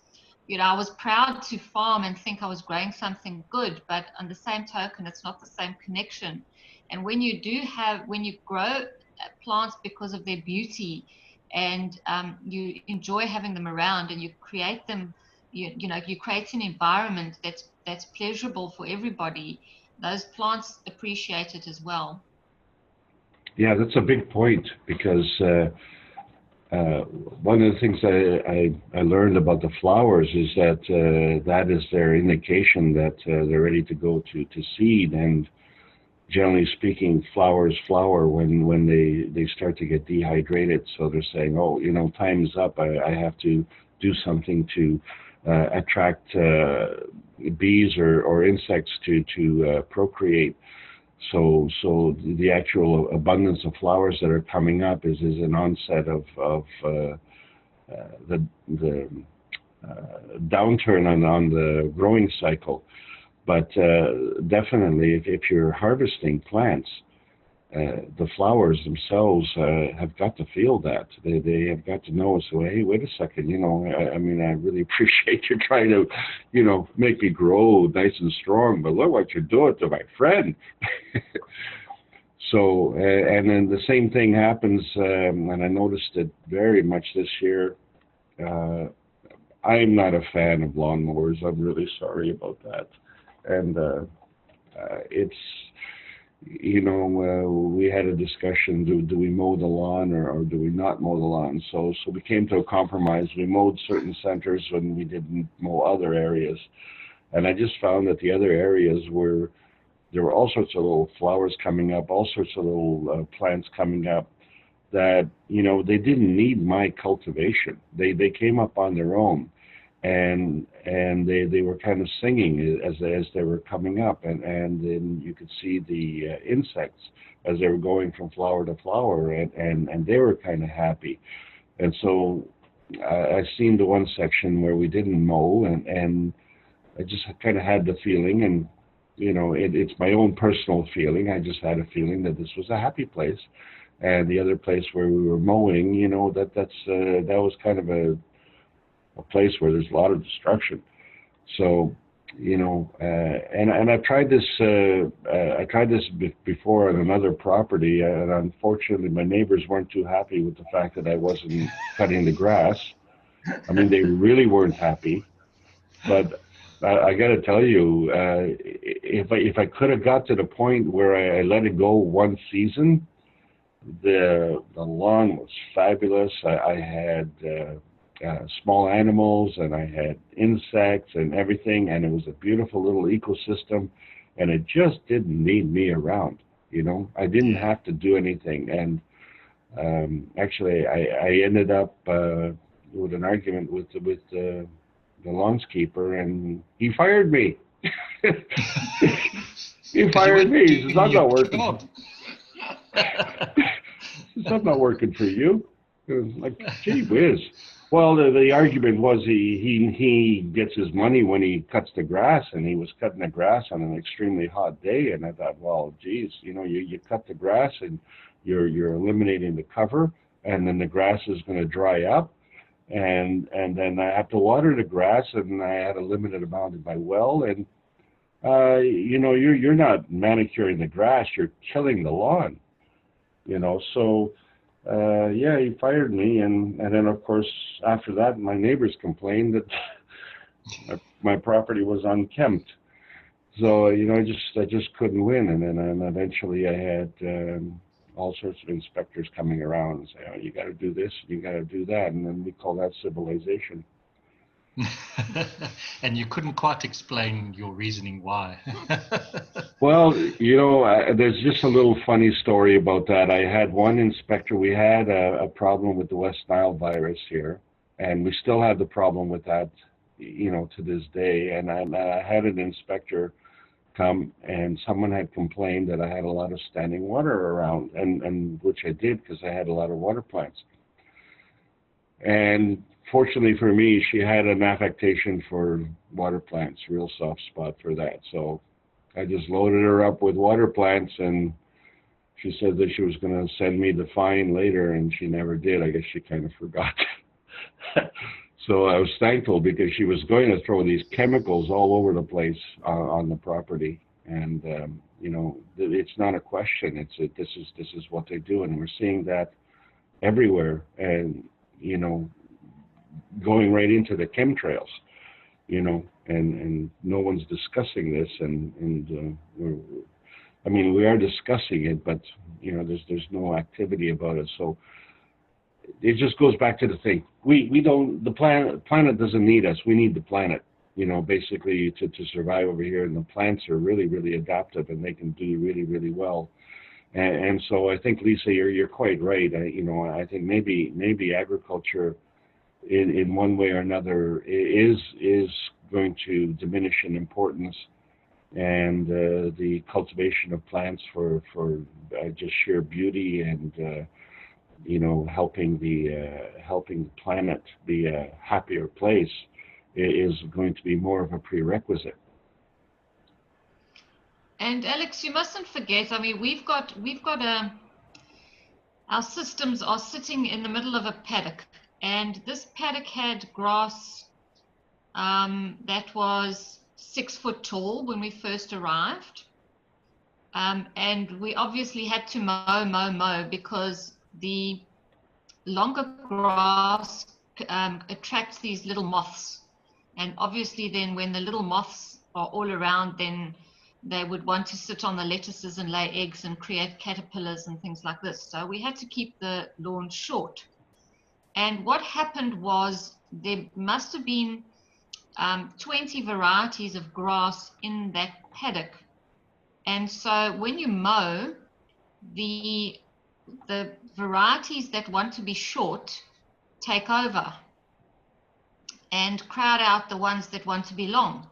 I was proud to farm and think I was growing something good, but on the same token, it's not the same connection. And when you grow plants because of their beauty, and you enjoy having them around, and you create them, you create an environment that's pleasurable for everybody, those plants appreciate it as well. Yeah, that's a big point, because one of the things I learned about the flowers is that that is their indication that they're ready to go to seed. And generally speaking, flowers flower when they start to get dehydrated. So they're saying, oh, time is up. I have to do something to attract bees or insects to procreate. So the actual abundance of flowers that are coming up is an onset of the downturn on the growing cycle. But definitely, if you're harvesting plants, the flowers themselves have got to feel that. They have got to know, so, hey, wait a second, I really appreciate you trying to, make me grow nice and strong, but look what you're doing to my friend. So, and then the same thing happens, and I noticed it very much this year. I'm not a fan of lawnmowers. I'm really sorry about that. And it's, we had a discussion, do we mow the lawn or do we not mow the lawn? So we came to a compromise. We mowed certain centers when we didn't mow other areas. And I just found that the other areas there were all sorts of little flowers coming up, all sorts of little plants coming up that, they didn't need my cultivation. They came up on their own. And they were kind of singing as they were coming up, and then you could see the insects as they were going from flower to flower, and they were kind of happy. And so I seen the one section where we didn't mow, and I just kind of had the feeling, and it's my own personal feeling. I just had a feeling that this was a happy place, and the other place where we were mowing, that was kind of a place where there's a lot of destruction. So you know, and I've tried this. I tried this before on another property, and unfortunately, my neighbors weren't too happy with the fact that I wasn't cutting the grass. I mean, they really weren't happy. But I got to tell you, if I could have got to the point where I let it go one season, the lawn was fabulous. I had small animals, and I had insects and everything, and it was a beautiful little ecosystem, and it just didn't need me around. You know, I didn't have to do anything, and actually, I ended up with an argument with the lawnskeeper, and he fired me. He fired me. He says, "I'm not working." "I'm not working for you." It was like, gee whiz. Well, the argument was he gets his money when he cuts the grass, and he was cutting the grass on an extremely hot day. And I thought, well, geez, you know, you cut the grass and you're eliminating the cover, and then the grass is going to dry up, and then I have to water the grass, and I had a limited amount in my well, and you know, you're not manicuring the grass, you're killing the lawn, you know. So yeah, he fired me, and then of course after that my neighbors complained that my property was unkempt. So you know, I just couldn't win, and then eventually I had all sorts of inspectors coming around and say, "Oh, you got to do this, you got to do that," and then we call that civilization. And you couldn't quite explain your reasoning why. Well, you know, there's just a little funny story about that. I had one inspector. We had a problem with the West Nile virus here, and we still have the problem with that, you know, to this day. And I had an inspector come, and someone had complained that I had a lot of standing water around, and which I did because I had a lot of water plants. And fortunately for me, she had an affectation for water plants, real soft spot for that. So I just loaded her up with water plants, and she said that she was going to send me the fine later, and she never did. I guess she kind of forgot. So I was thankful, because she was going to throw these chemicals all over the place on the property. And you know, it's not a question. This is what they do, and we're seeing that everywhere. And you know, going right into the chemtrails, you know, and no one's discussing this, and I mean, we are discussing it, but you know, there's no activity about it. So it just goes back to the thing. We don't, the planet doesn't need us. We need the planet, you know, basically to survive over here. And the plants are really, really adaptive, and they can do really, really well. And so I think, Lisa, you're quite right. You know, I think maybe agriculture in one way or another is going to diminish in importance, and the cultivation of plants for just sheer beauty and you know, helping the planet be a happier place is going to be more of a prerequisite. And Alex, you mustn't forget, I mean, we've got our systems are sitting in the middle of a paddock, and this paddock had grass that was 6 foot tall when we first arrived. And we obviously had to mow because the longer grass attracts these little moths. And obviously then when the little moths are all around, then they would want to sit on the lettuces and lay eggs and create caterpillars and things like this. So we had to keep the lawn short. And what happened was there must have been 20 varieties of grass in that paddock. And so when you mow, the varieties that want to be short take over and crowd out the ones that want to be long.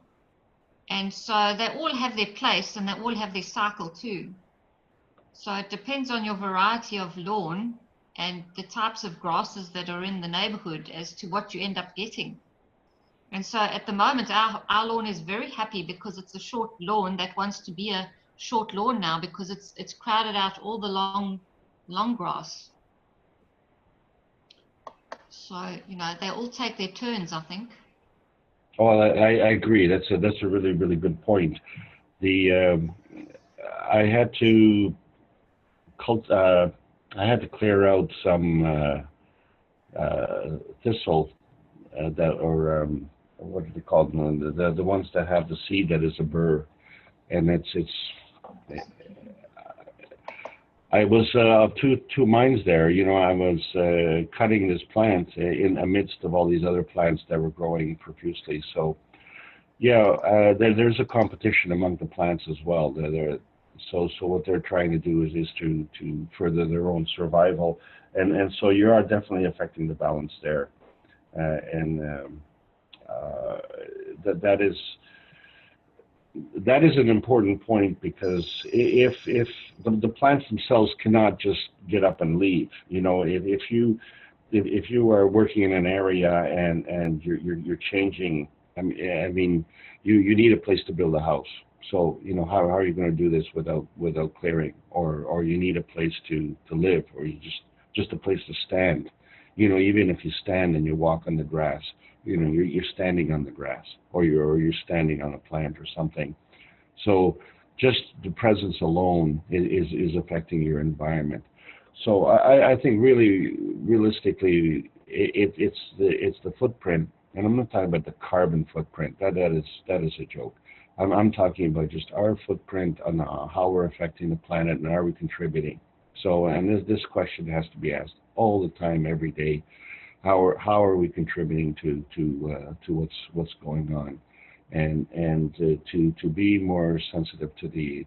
And so they all have their place, and they all have their cycle too. So it depends on your variety of lawn and the types of grasses that are in the neighborhood as to what you end up getting. And so at the moment, our lawn is very happy because it's a short lawn that wants to be a short lawn now, because it's crowded out all the long grass. So, you know, they all take their turns, I think. Oh, I agree. That's a really, really good point. I had to I had to clear out some thistle that, or what do they call them? The ones that have the seed that is a burr, and I was two minds there. You know, I was cutting this plant in amidst of all these other plants that were growing profusely. So yeah, there's a competition among the plants as well. So what they're trying to do is to further their own survival, and so you are definitely affecting the balance there, and that is an important point, because if the plants themselves cannot just get up and leave, you know, if you are working in an area and you're changing, I mean you need a place to build a house. So you know, how are you going to do this without clearing, or you need a place to live, or you just a place to stand. You know, even if you stand and you walk on the grass, you know, you're standing on the grass, or you're standing on a plant or something. So just the presence alone is affecting your environment. So I think really realistically it's the footprint, and I'm not talking about the carbon footprint. That is a joke. I'm talking about just our footprint on how we're affecting the planet, and are we contributing. So, and this question has to be asked all the time, every day. How are we contributing to what's going on, and to be more sensitive to the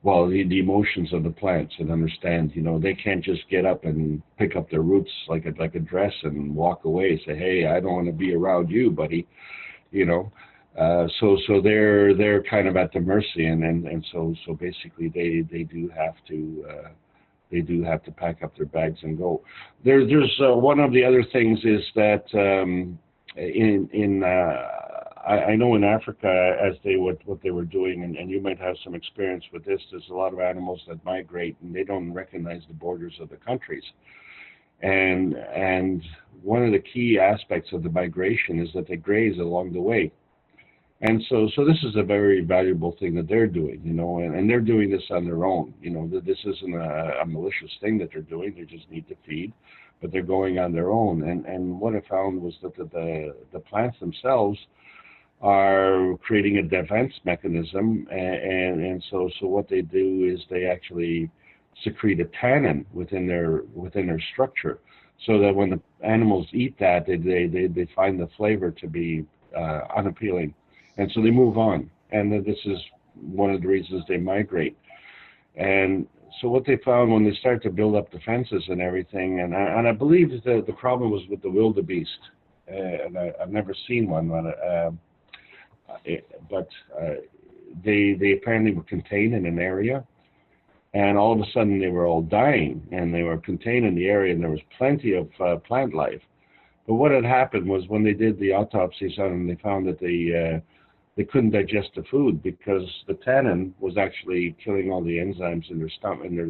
emotions of the plants, and understand, you know, they can't just get up and pick up their roots like a dress and walk away and say, hey, I don't want to be around you, buddy, you know. So they're kind of at the mercy, and so basically they do have to pack up their bags and go. There's one of the other things is that I know in Africa, as what they were doing, and you might have some experience with this, there's a lot of animals that migrate and they don't recognize the borders of the countries. And one of the key aspects of the migration is that they graze along the way. And so this is a very valuable thing that they're doing, you know, and they're doing this on their own. You know, this isn't a malicious thing that they're doing. They just need to feed, but they're going on their own. And what I found was that the plants themselves are creating a defense mechanism, and so what they do is they actually secrete a tannin within their structure, so that when the animals eat that, they find the flavor to be unappealing. And so they move on, and this is one of the reasons they migrate. And so what they found when they start to build up the fences and everything, and I believe that the problem was with the wildebeest, and I've never seen one, but they apparently were contained in an area, and all of a sudden they were all dying, and they were contained in the area, and there was plenty of plant life. But what had happened was, when they did the autopsies on them, they found that they couldn't digest the food, because the tannin was actually killing all the enzymes in their stomach, and their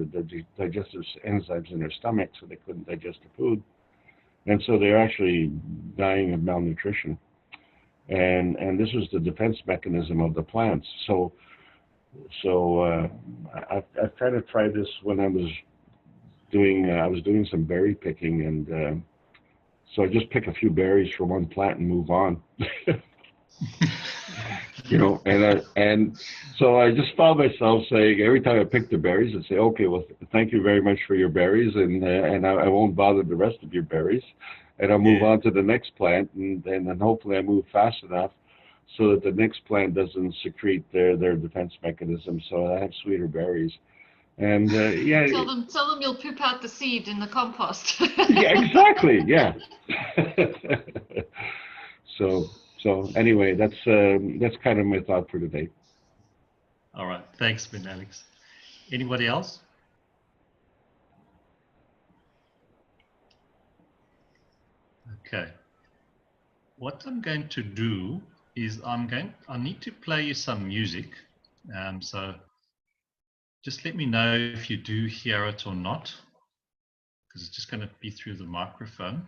digestive enzymes in their stomach, so they couldn't digest the food, and so they're actually dying of malnutrition. And this was the defense mechanism of the plants. So I've kind of tried this when I was doing some berry picking, and so I just pick a few berries from one plant and move on. You know, and so I just found myself saying, every time I pick the berries, I'd say, okay, well, thank you very much for your berries, and I won't bother the rest of your berries, and I'll move on to the next plant, and then hopefully I move fast enough so that the next plant doesn't secrete their defense mechanism, so I have sweeter berries. And yeah, tell them you'll poop out the seed in the compost. yeah, exactly, yeah. So anyway, that's kind of my thought for today. All right, thanks, Ben Alex. Anybody else? Okay. What I'm going to do is I need to play you some music. So just let me know if you do hear it or not, because it's just going to be through the microphone.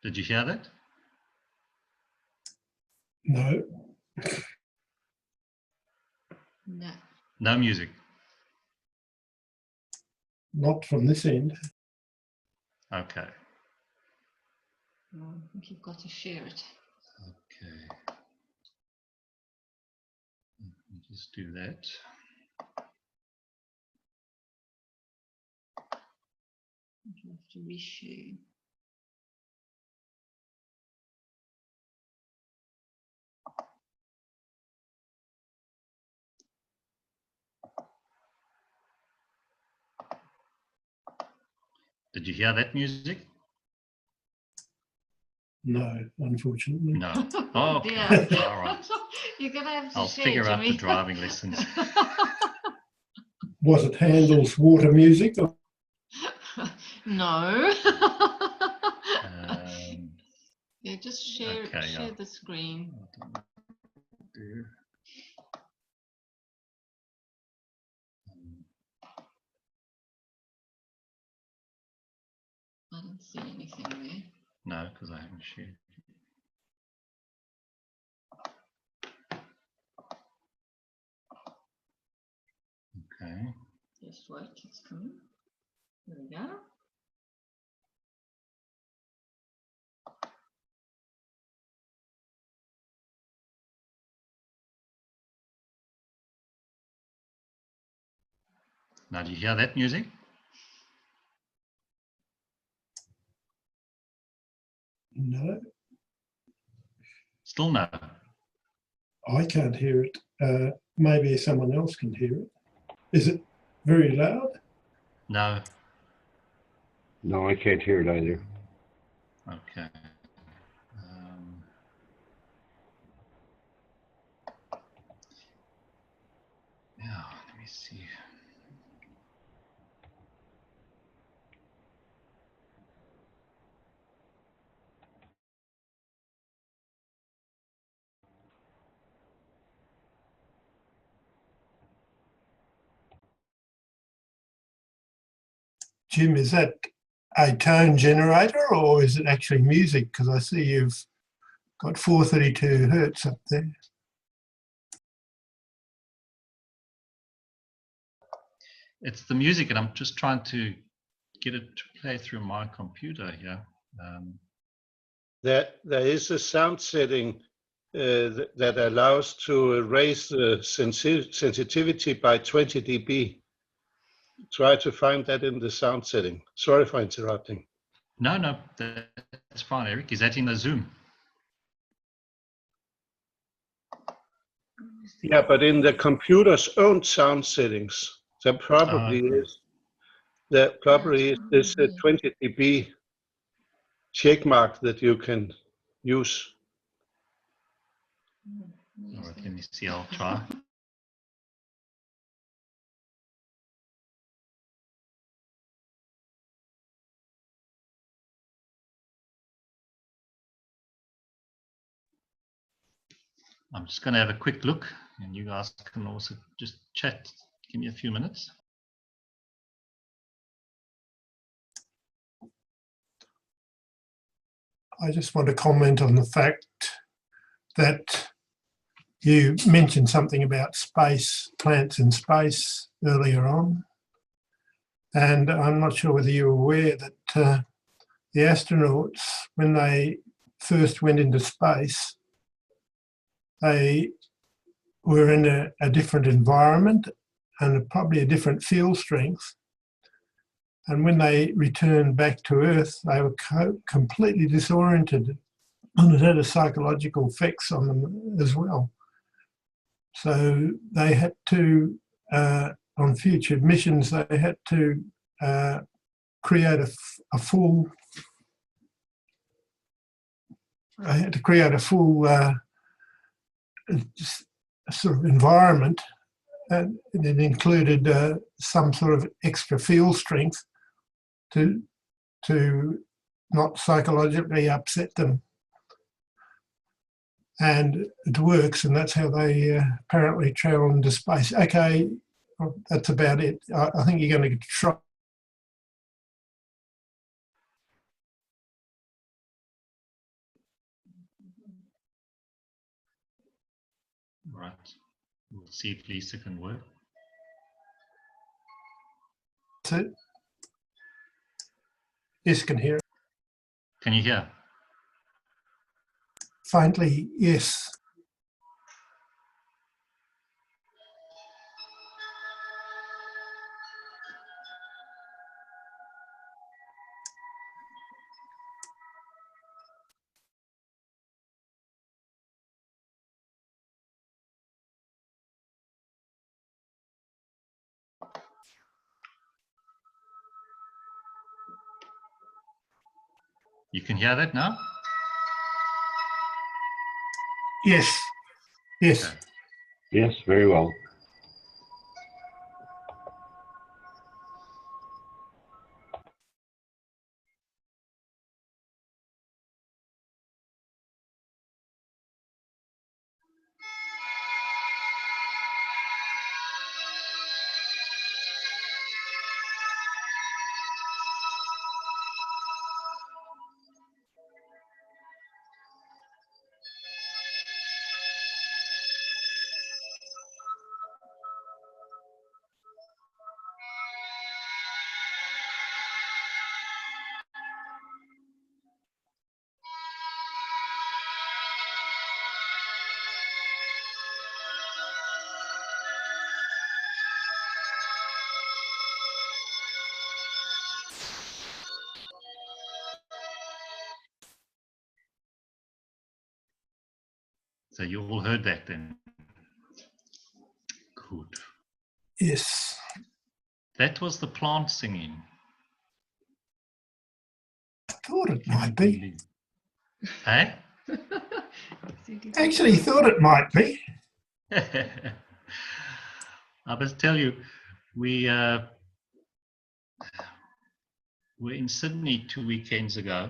Did you hear that? No. No. No music. Not from this end. Okay. I think you've got to share it. Okay. Let me just do that. You have to reshare. Did you hear that music? No, unfortunately. No. Oh, okay. Dear. All right. You're going to have to I'll share, figure out the Jimmy. driving lessons. Was it Handel's Water Music? Or No. Um, Yeah, just share Okay, share yeah. the screen. I don't see anything there. No, because I haven't shared. Okay. Just wait, it's coming. There we go. Now, do you hear that music? no, Still no. I can't hear it. Maybe someone else can hear it. Is it very loud? No. No, I can't hear it either. Okay. Yeah, let me see. Jim, is that a tone generator or is it actually music? Because I see you've got 432 hertz up there. It's the music, and I'm just trying to get it to play through my computer here. There is a sound setting that allows to raise the sensitivity by 20 dB. Try to find that in the sound setting. Sorry for interrupting. No, no, that's fine, Eric. Is that in the Zoom? Yeah, but in the computer's own sound settings, there probably Okay. is this 20 dB check mark that you can use. All right, let me see. I'll try. I'm just going to have a quick look, and you guys can also just chat. Give me a few minutes. I just want to comment on the fact that you mentioned something about space, plants in space earlier on. And I'm not sure whether you're aware that the astronauts, when they first went into space, they were in a different environment and probably a different field strength. And when they returned back to Earth, they were completely disoriented, and it had a psychological effects on them as well. So they had to, on future missions, they had to create a full sort of environment, and it included some sort of extra field strength to not psychologically upset them. And it works, and that's how they apparently travel into space. Okay, well, that's about it. I think you're going to try Right. We'll see if Lisa can work. That's it. Yes, can hear it. Can you hear? Faintly, yes. You can hear that now? Yes. Yes. Okay. Yes, very well. So you all heard that then? Good. Yes. That was the plant singing. I thought it Can you might be. believe? Hey? Actually thought it might be. I must tell you, we were in Sydney 2 weekends ago,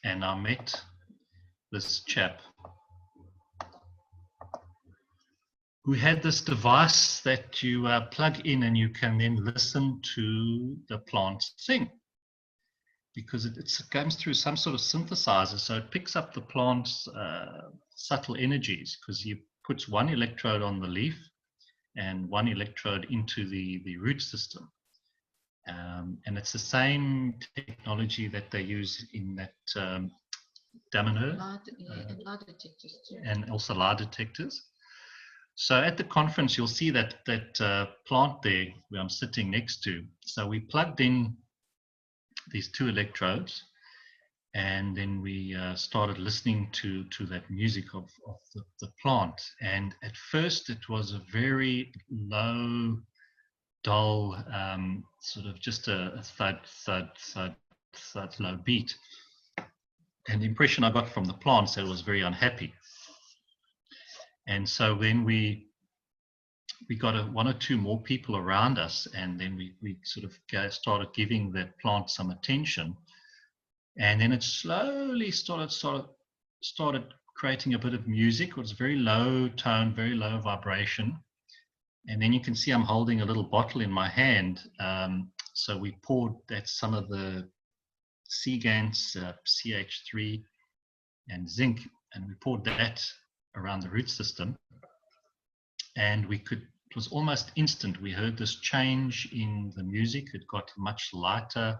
and I met this chap who had this device that you plug in and you can then listen to the plant sing, because it comes through some sort of synthesizer, so it picks up the plant's subtle energies, because you puts one electrode on the leaf and one electrode into the root system. And it's the same technology that they use in that Domino and also lie detectors. So at the conference, you'll see that plant there where I'm sitting next to. So we plugged in these two electrodes, and then we started listening to that music of the plant. And at first, it was a very low, dull, sort of just a thud, thud, thud, thud, low beat. And the impression I got from the plant said it was very unhappy. And so then we got one or two more people around us, and then we sort of started giving that plant some attention. And then it slowly started creating a bit of music. It was very low tone, very low vibration. And then you can see I'm holding a little bottle in my hand. So we poured some of the Cegans, CH3 and zinc, and we poured that around the root system. And it was almost instant. We heard this change in the music. It got much lighter.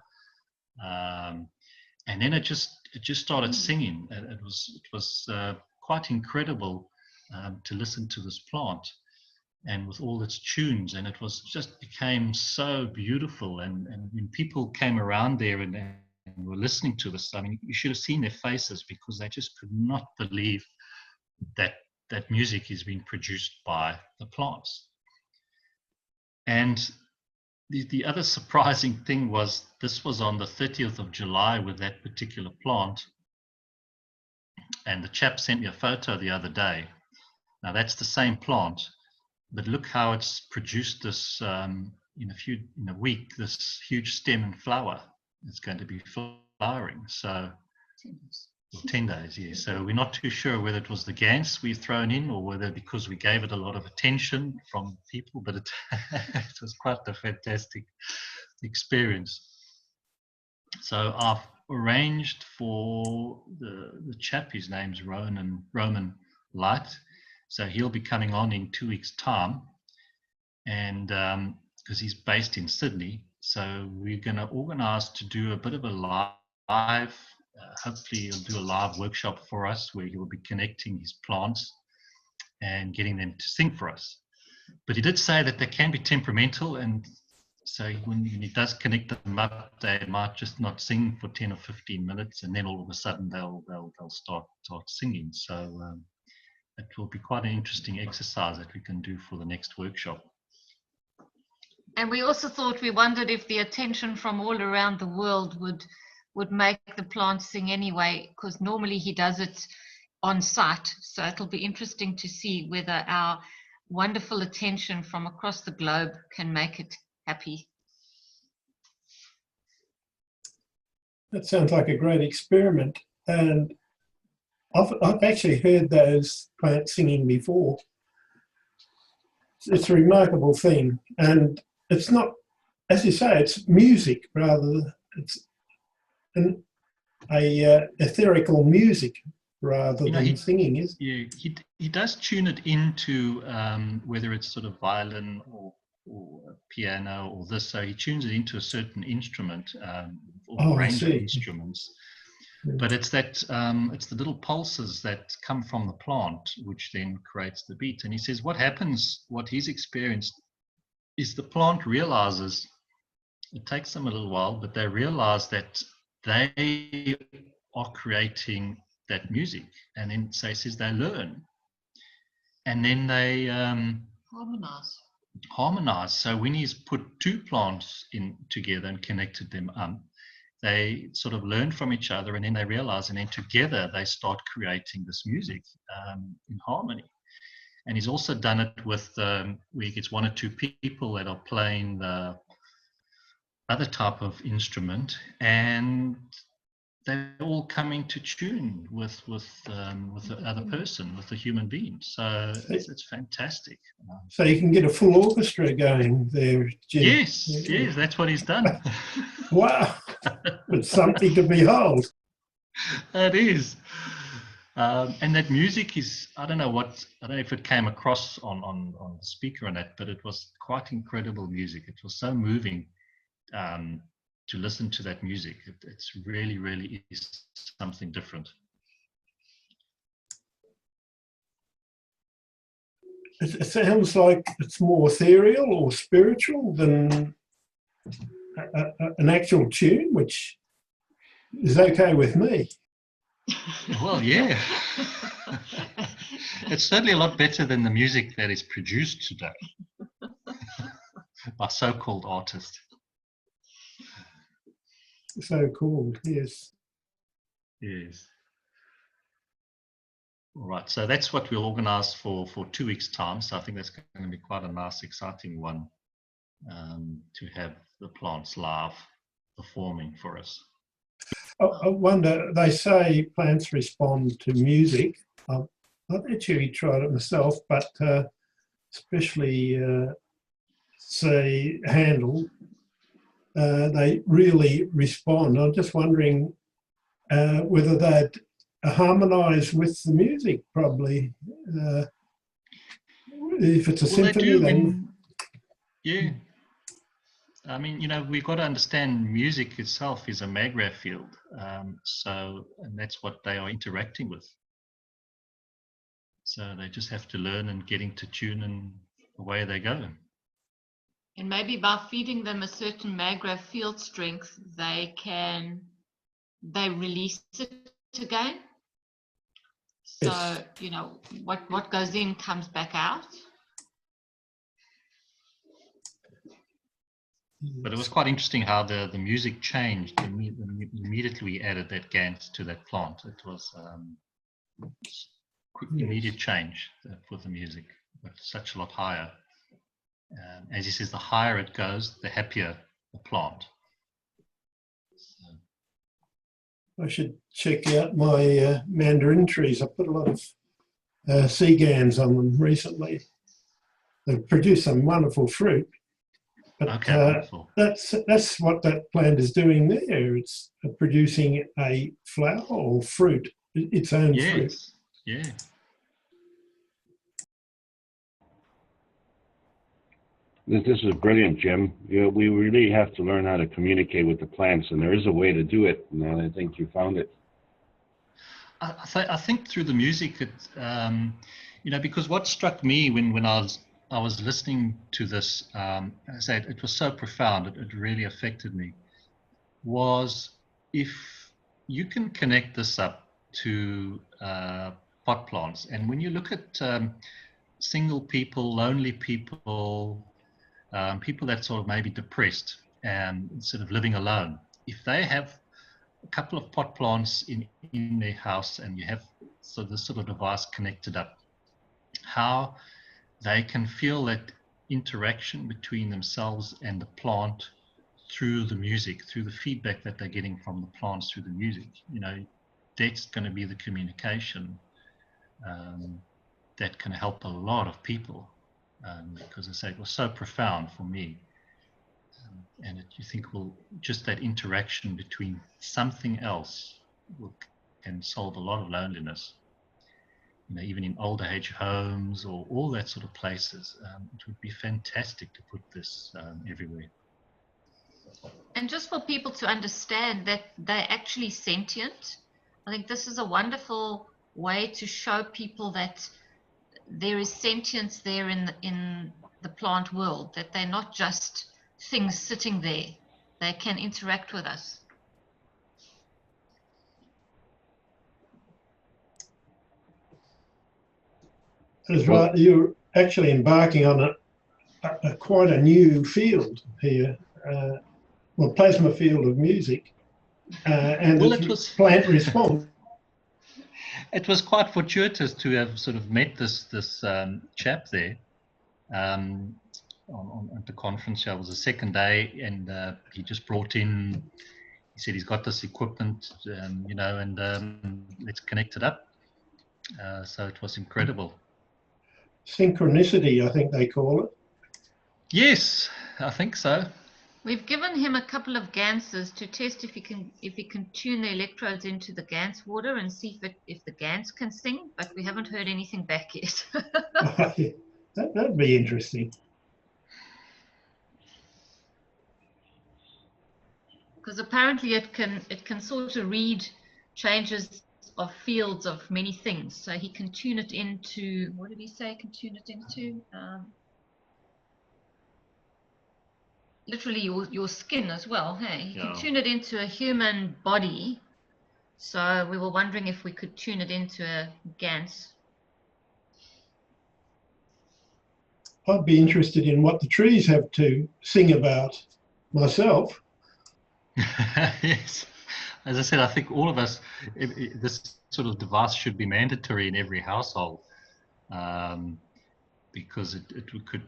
And then it just started singing. It was quite incredible to listen to this plant, and with all its tunes, and it was just became so beautiful. And when people came around there and were listening to this, I mean, you should have seen their faces, because they just could not believe that music is being produced by the plants. And the other surprising thing was, this was on the 30th of July with that particular plant, and the chap sent me a photo the other day. Now that's the same plant, but look how it's produced this in a week, this huge stem and flower. It's going to be flowering. So 10 days, yeah. So we're not too sure whether it was the GANs we've thrown in, or whether because we gave it a lot of attention from people, but it was quite a fantastic experience. So I've arranged for the chap, his name's Roman Light, So he'll be coming on in 2 weeks' time, and because he's based in Sydney, so we're going to organise to do a bit of a live. Hopefully, he'll do a live workshop for us where he'll be connecting his plants and getting them to sing for us. But he did say that they can be temperamental, and so when he does connect them up, they might just not sing for 10 or 15 minutes, and then all of a sudden they'll start singing. So it will be quite an interesting exercise that we can do for the next workshop. And we also thought, we wondered if the attention from all around the world would make the plant sing anyway, because normally he does it on site. So it'll be interesting to see whether our wonderful attention from across the globe can make it happy. That sounds like a great experiment. And I've actually heard those plants singing before. It's a remarkable thing. And it's not, as you say, it's music rather, it's a etherical music rather than singing, is it? Yeah, he does tune it into whether it's sort of violin or piano or this, so he tunes it into a certain instrument or range of instruments. Yeah. But it's that it's the little pulses that come from the plant which then creates the beat. And he says what happens, what he's experienced, is the plant realizes, it takes them a little while, but they realize that they are creating that music, and then so he says they learn, and then they harmonize. So when he's put two plants in together and connected them up, they sort of learn from each other, and then they realize, and then together they start creating this music in harmony. And he's also done it with where he gets one or two people that are playing the other type of instrument, and they're all coming to tune with the other person, with the human being. So it's fantastic. So you can get a full orchestra going there, Jim. Yes, that's what he's done. Wow, it's something to behold. It is. And that music is, I don't know if it came across on the speaker or not, but it was quite incredible music. It was so moving to listen to that music. It's really is something different. It sounds like it's more ethereal or spiritual than an actual tune, which is okay with me. Well, yeah. It's certainly a lot better than the music that is produced today by so-called artists. So-called, yes. Yes. All right, so that's what we'll organise for 2 weeks' time. So I think that's going to be quite a nice, exciting one to have the plants live performing for us. I wonder, they say plants respond to music. I've actually tried it myself, but especially, say, Handel, they really respond. I'm just wondering whether they'd harmonise with the music, probably. If it's a symphony, then... Yeah. I mean, we've got to understand music itself is a magnetic field. And that's what they are interacting with. So they just have to learn and get into tune, and away they go. And maybe by feeding them a certain magnetic field strength, they release it again. So, yes. What goes in comes back out. But it was quite interesting how the music changed immediately we added that Gans to that plant. It was quick, immediate change for the music, but such a lot higher. As he says, the higher it goes, the happier the plant. So. I should check out my mandarin trees. I put a lot of sea gans on them recently. They've produced some wonderful fruit. But okay, that's what that plant is doing there. It's producing a flower or fruit, its own fruit. Yeah. This is brilliant, Jim. We really have to learn how to communicate with the plants, and there is a way to do it, and I think you found it. I think through the music, because what struck me when I was listening to this, I said it was so profound, it really affected me, was if you can connect this up to pot plants, and when you look at single people, lonely people, people that sort of maybe depressed and sort of living alone, if they have a couple of pot plants in their house and you have this sort of device connected up, how they can feel that interaction between themselves and the plant through the music, through the feedback that they're getting from the plants through the music. That's going to be the communication that can help a lot of people, because I say it was so profound for me. And you think, just that interaction between something else can solve a lot of loneliness. Even in older age homes or all that sort of places, it would be fantastic to put this everywhere. And just for people to understand that they're actually sentient, I think this is a wonderful way to show people that there is sentience there in the plant world, that they're not just things sitting there. They can interact with us. That's right. You're actually embarking on quite a new field here. Plasma field of music, and it was plant response. It was quite fortuitous to have sort of met this chap there on the conference. It was the second day, and he just brought in. He said he's got this equipment, and let's connect it up. So it was incredible. Synchronicity, I think they call it. Yes, I think so. We've given him a couple of ganses to test if he can tune the electrodes into the gans water and see if the gans can sing, but we haven't heard anything back yet. That'd be interesting. Because apparently it can sort of read changes of fields of many things, so he can tune it into, what did he say? Can tune it into literally your skin as well. Hey, you can tune it into a human body. So we were wondering if we could tune it into a gans. I'd be interested in what the trees have to sing about myself. Yes, as I said, I think all of us, this sort of device should be mandatory in every household. Because it could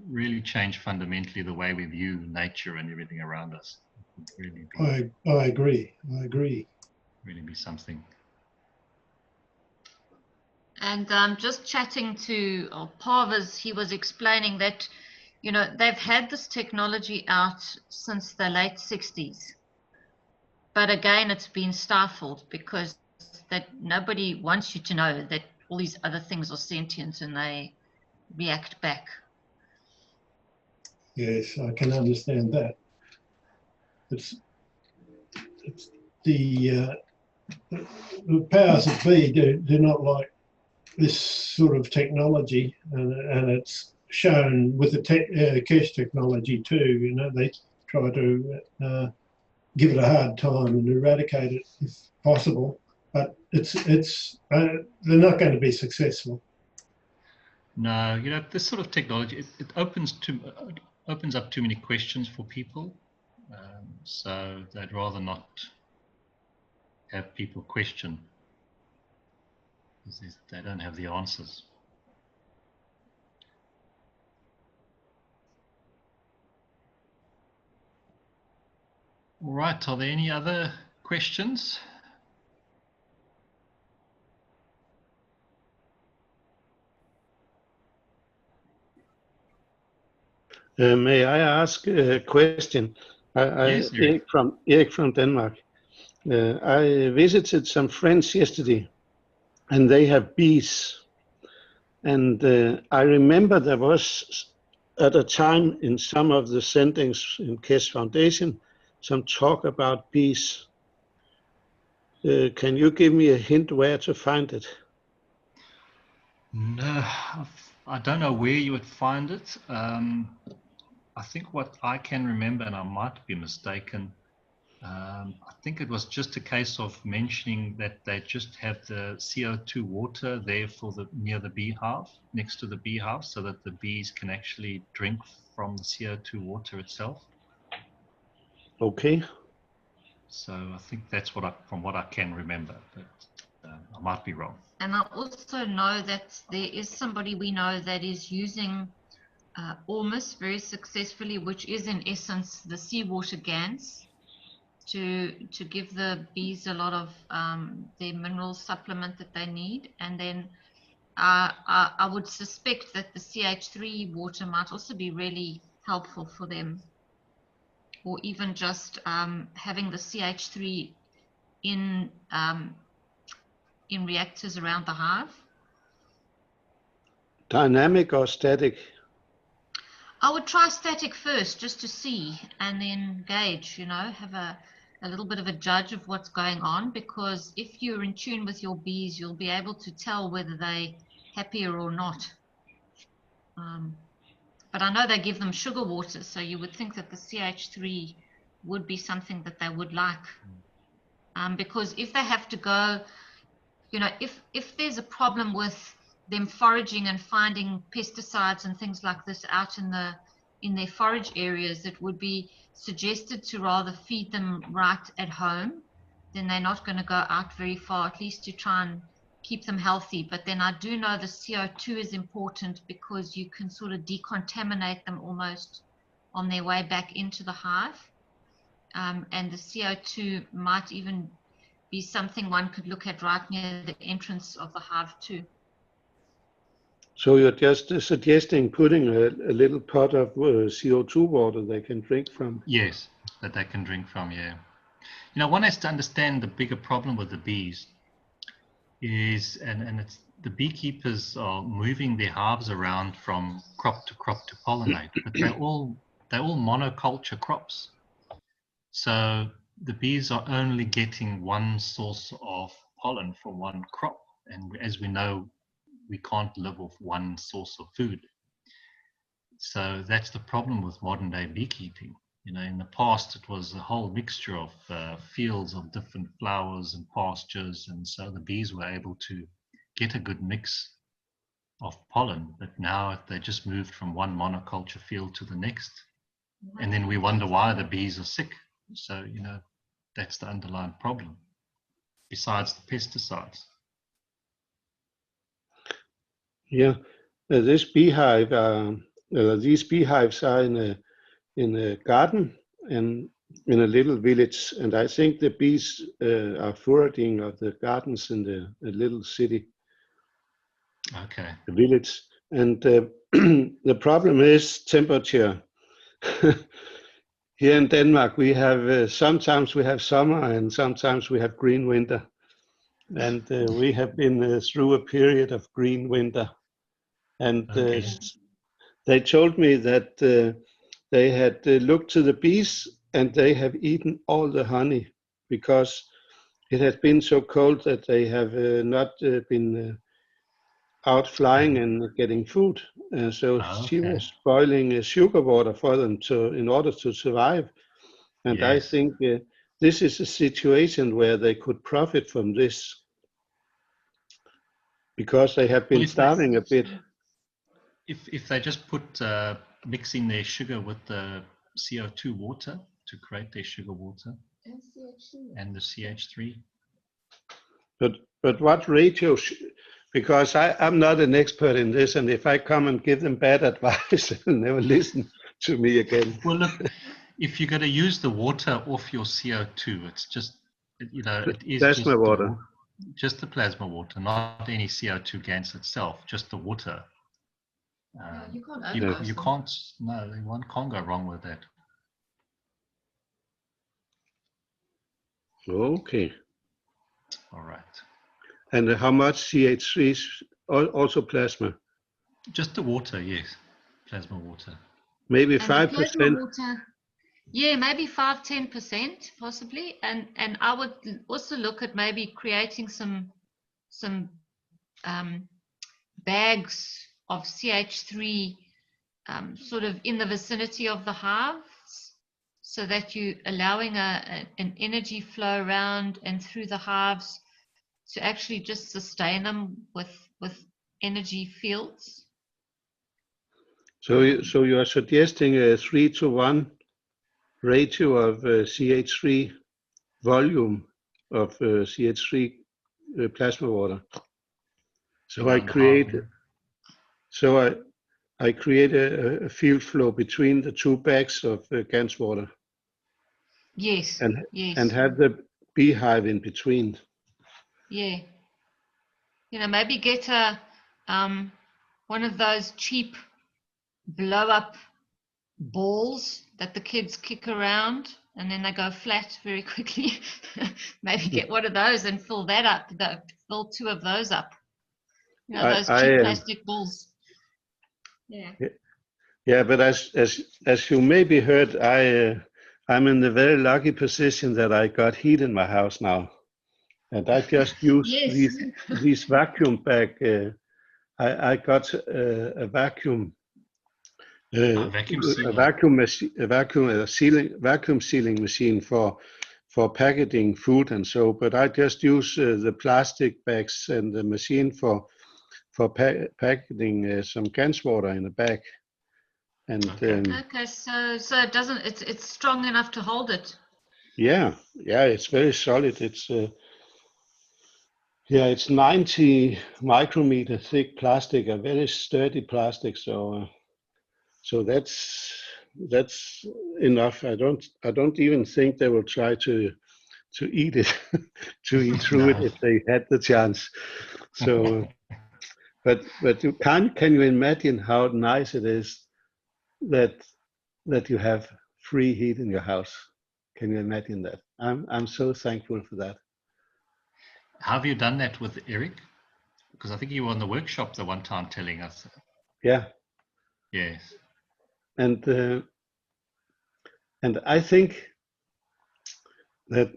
really change fundamentally the way we view nature and everything around us. It would really be, I agree. Really be something. And just chatting to Parvas, he was explaining that, they've had this technology out since the late 60s. But again, it's been stifled because that nobody wants you to know that all these other things are sentient and they react back. Yes, I can understand that. It's the powers that be do not like this sort of technology, and it's shown with the Keshe technology too. They try to give it a hard time and eradicate it if possible. But they're not going to be successful. No, this sort of technology, it opens up too many questions for people. So they'd rather not have people question, because they don't have the answers. All right, are there any other questions? May I ask a question? Yes, Erik from Denmark. I visited some friends yesterday, and they have bees. And I remember there was at a time in some of the sendings in Keshe Foundation, some talk about bees. Can you give me a hint where to find it? No, I don't know where you would find it. I think what I can remember, and I might be mistaken, I think it was just a case of mentioning that they just have the CO2 water there for near the beehive, next to the beehive, so that the bees can actually drink from the CO2 water itself. Okay. So I think that's from what I can remember, but I might be wrong. And I also know that there is somebody we know that is using Ormus very successfully, which is in essence the seawater GANs, to give the bees a lot of their mineral supplement that they need. And then I would suspect that the CH3 water might also be really helpful for them, or even just having the CH3 in reactors around the hive. Dynamic or static? I would try static first just to see, and then gauge, have a little bit of a judge of what's going on, because if you're in tune with your bees, you'll be able to tell whether they're happier or not. But I know they give them sugar water, so you would think that the CH3 would be something that they would like. Because if they have to go, if there's a problem with them foraging and finding pesticides and things like this out in their forage areas, it would be suggested to rather feed them right at home. Then they're not going to go out very far, at least to try and keep them healthy. But then I do know the CO2 is important, because you can sort of decontaminate them almost on their way back into the hive. And the CO2 might even be something one could look at right near the entrance of the hive too. So you're just suggesting putting a little pot of CO2 water they can drink from? Yes, that they can drink from, yeah. One has to understand the bigger problem with the bees is, and it's the beekeepers are moving their hives around from crop to pollinate, but they're all monoculture crops. So the bees are only getting one source of pollen from one crop. And as we know, we can't live off one source of food. So that's the problem with modern day beekeeping. In the past, it was a whole mixture of fields of different flowers and pastures. And so the bees were able to get a good mix of pollen. But now they just moved from one monoculture field to the next. And then we wonder why the bees are sick. So, that's the underlying problem, besides the pesticides. Yeah, this beehive, these beehives are in a garden and in a little village, and I think the bees are foraging of the gardens in the little city. Okay. The village, and the problem is temperature. Here in Denmark, we have sometimes we have summer and sometimes we have green winter, and we have been through a period of green winter. And they told me that they had looked to the bees and they have eaten all the honey, because it has been so cold that they have not been out flying and getting food. So she was boiling sugar water for them in order to survive. And yes. I think this is a situation where they could profit from this, because they have been starving a bit. If they just put mixing their sugar with the CO2 water to create their sugar water and the CH3. But what ratio? Because I'm not an expert in this, and if I come and give them bad advice, they'll never listen to me again. Well, look, if you're going to use the water off your CO2, it's just, it is plasma water. Just the plasma water, not any CO2 gas itself, just the water. You can't, no, one can't go wrong with that. Okay. All right. And how much CH3 is also plasma? Just the water, yes. plasma water. Maybe And the plasma 5%. water, yeah, maybe 5-10% possibly. And I would also look at maybe creating some bags of CH3 sort of in the vicinity of the hives, so that you're allowing an energy flow around and through the hives to actually just sustain them with energy fields. So you are suggesting a 3-to-1 ratio of CH3 volume of CH3 plasma water. So I create a field flow between the two bags of GANS water. Yes. And have the beehive in between. Yeah. You know, maybe get a one of those cheap blow up balls that the kids kick around and then they go flat very quickly. Maybe get one of those and fill that up. Fill 2 of those up. You know, those cheap plastic balls. Yeah. Yeah, but as you maybe heard, I'm in the very lucky position that I got heat in my house now, and I just use these vacuum bag. I got a vacuum sealing machine for packaging food and so. But I just use the plastic bags and the machine for packaging some GANS water in a bag. And okay, so it doesn't. It's strong enough to hold it. Yeah, it's very solid. It's it's 90 micrometer thick plastic, a very sturdy plastic. So that's enough. I don't even think they will try to eat it, to eat through it if they had the chance. So, but can you imagine how nice it is that you have free heat in your house? Can you imagine that? I'm so thankful for that. How have you done that with Eric? Because I think you were on the workshop the one time telling us. Yeah. Yes. And I think that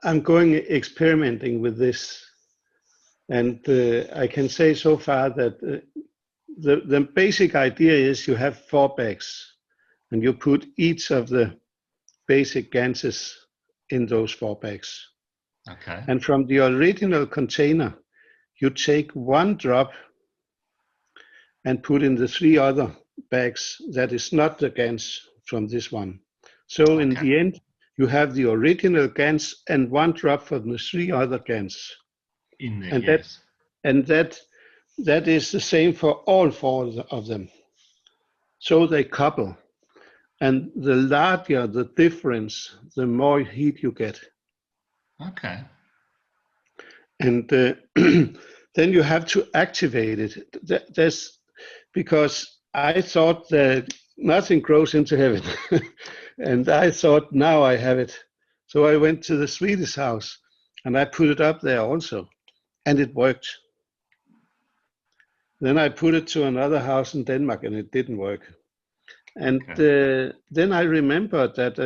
I'm going experimenting with this, and I can say so far that the basic idea is you have 4 bags, and you put each of the basic GANSes in those 4 bags. Okay. And from the original container, you take 1 drop and put in the 3 other bags that is not the GANS from this one. So in the end, you have the original GANS and 1 drop from the 3 other GANS. In there, and yes. That is the same for all 4 of them. So they couple. And the larger the difference, the more heat you get. Okay. And then you have to activate it. That's because I thought that nothing grows into heaven. And I thought, now I have it. So I went to the Swedish house and I put it up there also. And it worked. Then I put it to another house in Denmark and it didn't work. And then I remembered that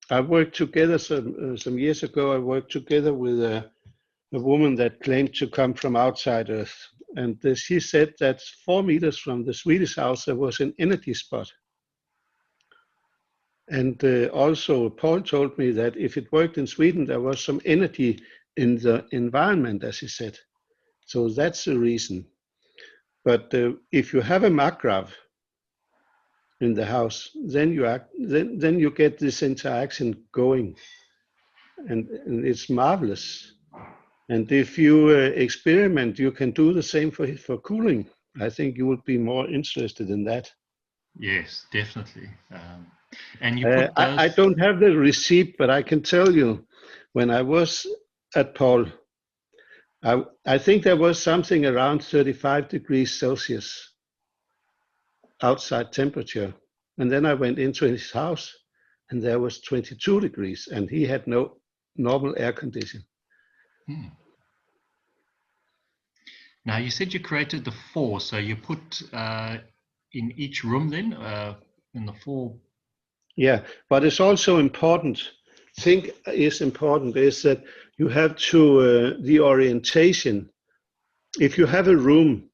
I worked together some years ago. I worked together with a woman that claimed to come from outside Earth. And she said that 4 meters from the Swedish house, there was an energy spot. And also Paul told me that if it worked in Sweden, there was some energy in the environment, as he said. So that's the reason. But if you have a MACRAV in the house, then you get this interaction going, and it's marvelous. And if you experiment, you can do the same for cooling. I think you would be more interested in that. Yes, definitely. And you put those... I don't have the receipt, but I can tell you, when I was at Paul, I think there was something around 35 degrees Celsius outside temperature. And then I went into his house and there was 22 degrees and he had no normal air conditioning. Now you said you created the 4, so you put in each room then, in the 4? Yeah, but it's also important. Think is important is that you have to the orientation. If you have a room,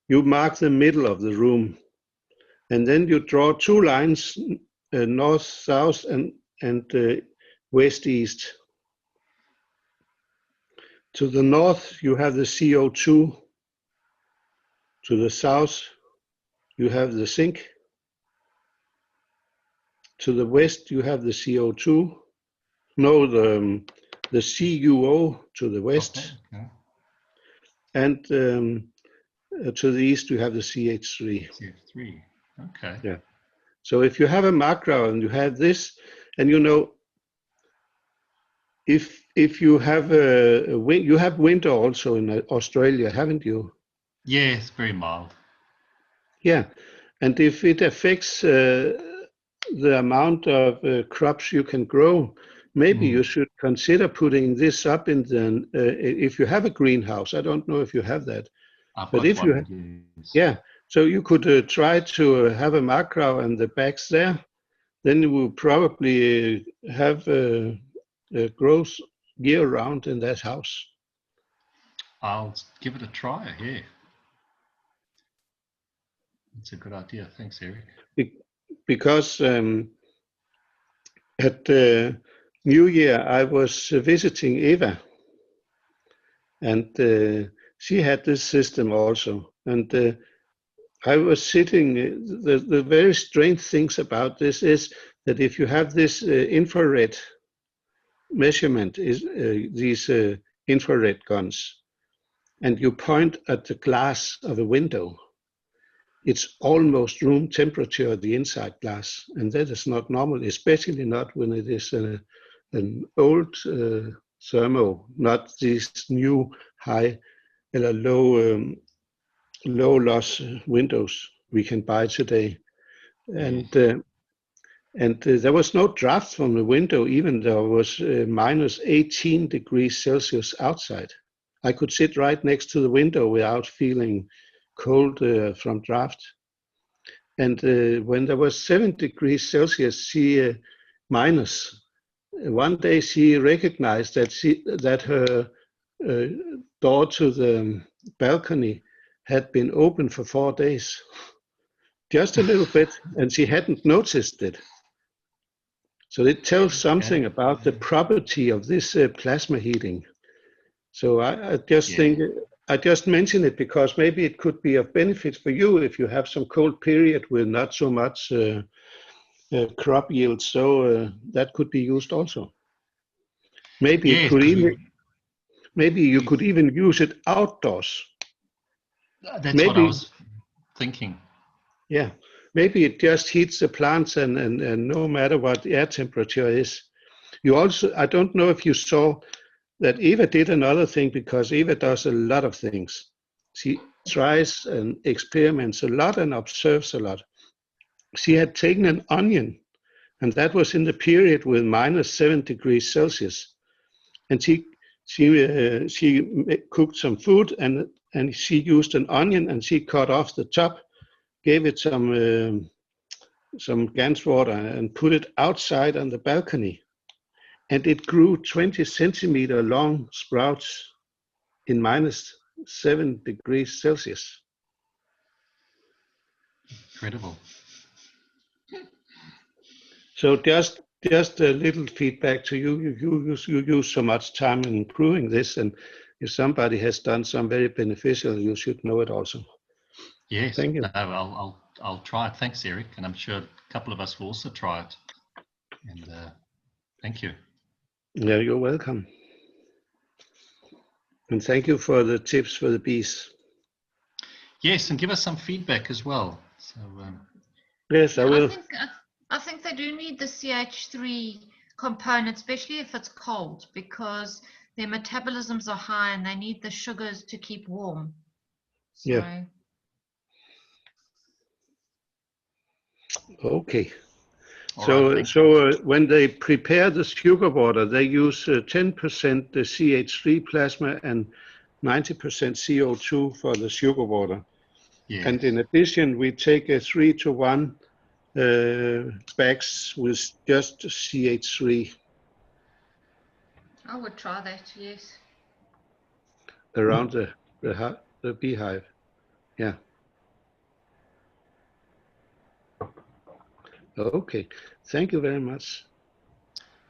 you mark the middle of the room, and then you draw 2 lines, north, south, and west, east. To the north, you have the CO2. To the south, you have the zinc. To the west, you have the CO2. No, the CuO to the west. Okay. And to the east, you have the CH3. CF3. Okay. Yeah. So if you have a macro and you have this, and you know, if you have you have winter also in Australia, haven't you? Yes, very mild. Yeah, and if it affects the amount of crops you can grow, maybe you should consider putting this up in the, if you have a greenhouse. I don't know if you have that. But if you, yeah, so you could try to have a macro and the bags there, then you will probably have growth year round in that house. I'll give it a try, yeah. That's a good idea. Thanks, Eric. Because at New Year, I was visiting Eva, and she had this system also. And I was sitting, the very strange things about this is that if you have this infrared measurement, is these infrared guns, and you point at the glass of a window, it's almost room temperature at the inside glass, and that is not normal, especially not when it is an old thermo, not these new high or low loss windows we can buy today. And there was no draft from the window, even though it was minus 18 degrees Celsius outside. I could sit right next to the window without feeling cold from draft. And when there was 7 degrees Celsius, she minus. One day she recognized that her door to the balcony had been open for 4 days, just a little bit, and she hadn't noticed it. So it tells something about the property of this plasma heating. So I just think, I just mention it because maybe it could be of benefit for you if you have some cold period with not so much crop yield. So that could be used also. Maybe it could even, maybe you could even use it outdoors. That's maybe, what I was thinking. Yeah, maybe it just heats the plants and no matter what the air temperature is. You also, I don't know if you saw that Eva did another thing, because Eva does a lot of things. She tries and experiments a lot and observes a lot. She had taken an onion, and that was in the period with minus 7 degrees Celsius. And she cooked some food, and she used an onion, and she cut off the top, gave it some Gans water, and put it outside on the balcony. And it grew 20 centimeter long sprouts in minus 7 degrees Celsius. Incredible. So just a little feedback to you. You use so much time in improving this, and if somebody has done some very beneficial, you should know it also. Yes. Thank you. No, I'll try it. Thanks, Eric, and I'm sure a couple of us will also try it. And thank you. Yeah, you're welcome. And thank you for the tips for the bees. Yes, and give us some feedback as well. So yes, I will. I think they do need the CH3 component, especially if it's cold, because their metabolisms are high and they need the sugars to keep warm. So. Yeah. Okay. So when they prepare the sugar water, they use 10% CH3 plasma and 90% CO2 for the sugar water. Yes. And in addition, we take a 3-to-1 bags with just CH3 I would try that, yes. around the beehive. Yeah. Okay. Thank you very much.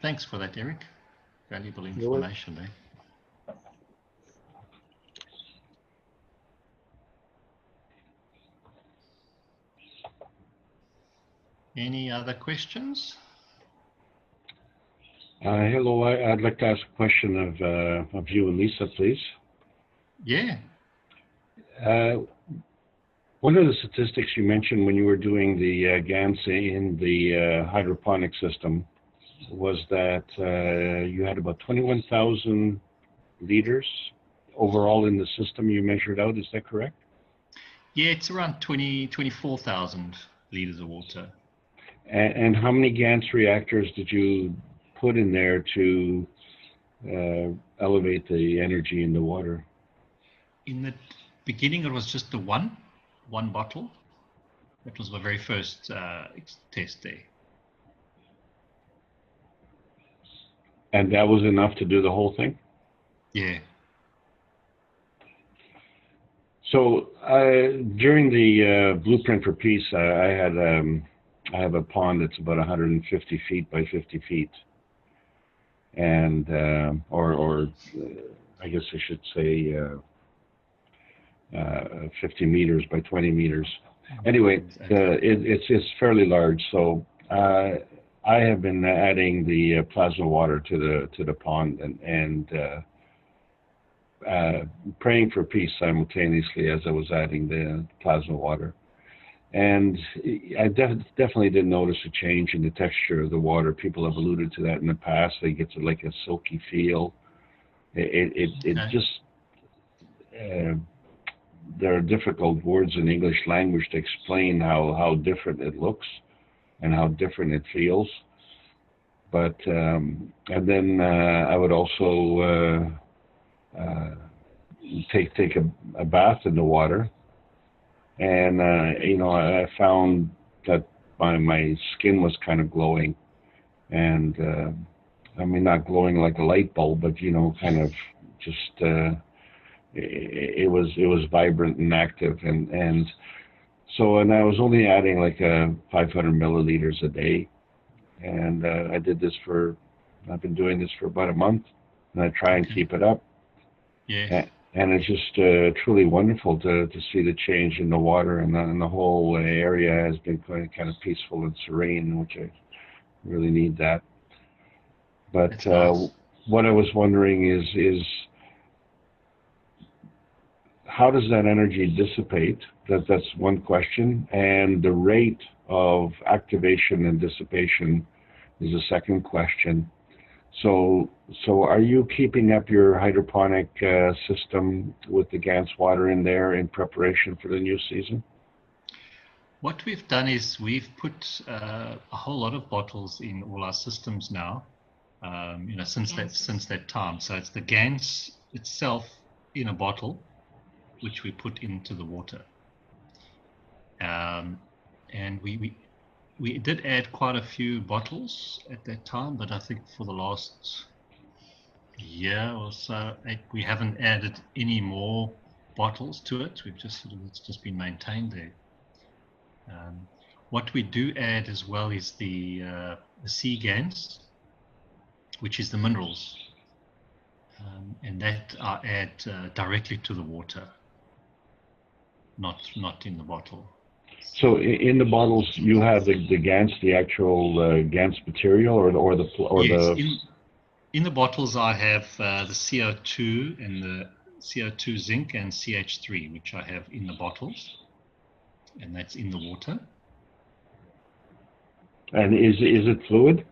Thanks for that, Eric. Valuable You're welcome. information there. Any other questions? Hello, I'd like to ask a question of you and Lisa, please. Yeah. One of the statistics you mentioned when you were doing the GANs in the hydroponic system was that you had about 21,000 liters overall in the system you measured out. Is that correct? Yeah, it's around 24,000 liters of water. And how many GANs reactors did you put in there to elevate the energy in the water? In the beginning, it was just the one bottle. That was my very first test there. And that was enough to do the whole thing? Yeah. So during the Blueprint for Peace, I have a pond that's about 150 feet by 50 feet. And, I guess I should say 50 meters by 20 meters. Anyway, it's fairly large. So I have been adding the plasma water to the pond and praying for peace simultaneously as I was adding the plasma water. And I definitely did notice a change in the texture of the water. People have alluded to that in the past. It gets like a silky feel. It just, there are difficult words in English language to explain how different it looks and how different it feels. But, and then I would also take a bath in the water. And, I found that my skin was kind of glowing. And, I mean, not glowing like a light bulb, but, kind of just, it was vibrant and active. And I was only adding like 500 milliliters a day. And I've been doing this for about a month. And I try and keep it up. Yeah. And it's just truly wonderful to see the change in the water, and the whole area has been kind of peaceful and serene, which I really need that. But Nice. What I was wondering is how does that energy dissipate? That's one question, and the rate of activation and dissipation is a second question. So are you keeping up your hydroponic system with the GANS water in there in preparation for the new season? What we've done is we've put a whole lot of bottles in all our systems now, since that time. So it's the GANS itself in a bottle, which we put into the water. And we did add quite a few bottles at that time, but I think for the last year or so, we haven't added any more bottles to it. It's just been maintained there. What we do add as well is the sea GANs, which is the minerals, and that I add directly to the water, not in the bottle. So in the bottles, you have the GANS, the actual GANS material, In the bottles, I have the CO2 and the CO2 zinc and CH3, which I have in the bottles, and that's in the water. And is it fluid?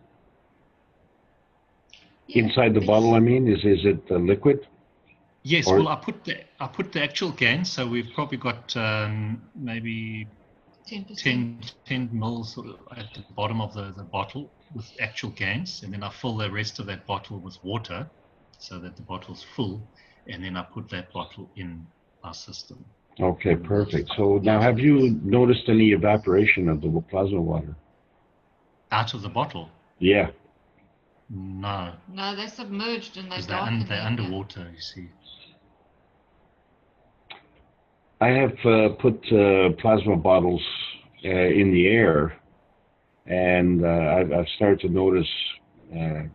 Yeah, Inside the bottle, I mean, is it liquid? Yes. Well, I put the actual GANs, so we've probably got maybe 10 mils at the bottom of the bottle with actual GANs, and then I fill the rest of that bottle with water so that the bottle's full, and then I put that bottle in our system. Okay, perfect. So now, have you noticed any evaporation of the plasma water? Out of the bottle? Yeah. No, No, they're submerged and they're because dark. they're underwater, you see. I have put plasma bottles in the air, and I've started to notice. I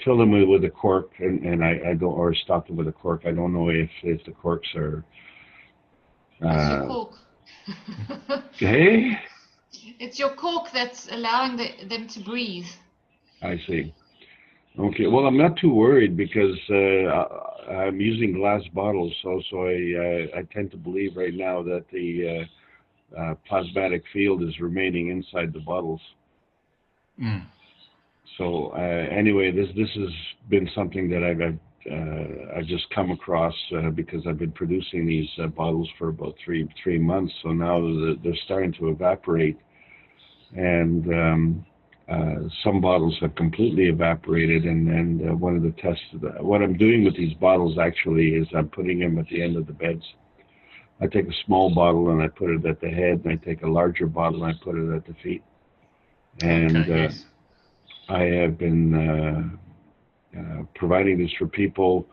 fill them with a cork, and I don't, or stop them with a cork. I don't know if the corks are. It's your cork. Hey, It's your cork that's allowing them to breathe. I see. Okay, well, I'm not too worried because I'm using glass bottles, so I tend to believe right now that the plasmatic field is remaining inside the bottles. Mm. So anyway, this has been something that I've just come across because I've been producing these bottles for about three months. So now they're starting to evaporate, and some bottles have completely evaporated. And one of the tests, what I'm doing with these bottles actually is I'm putting them at the end of the beds. I take a small bottle and I put it at the head, and I take a larger bottle and I put it at the feet. And Okay, yes. I have been providing this for people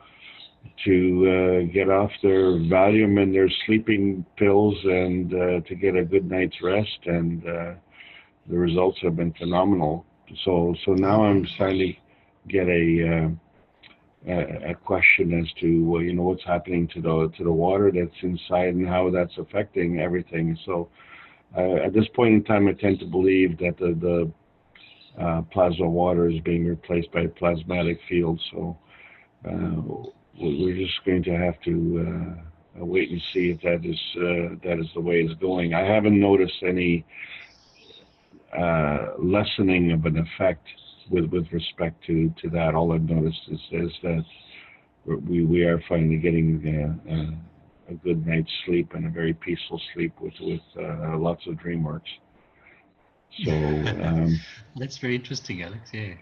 to get off their Valium and their sleeping pills and to get a good night's rest. And the results have been phenomenal. So now I'm starting to get a question as to what's happening to the water that's inside and how that's affecting everything. So at this point in time, I tend to believe that the plasma water is being replaced by a plasmatic field. So we're just going to have to wait and see if that is the way it's going. I haven't noticed any lessening of an effect with respect to that. All I've noticed is that we are finally getting a good night's sleep and a very peaceful sleep with lots of dream works. So that's very interesting, Alex. Yeah.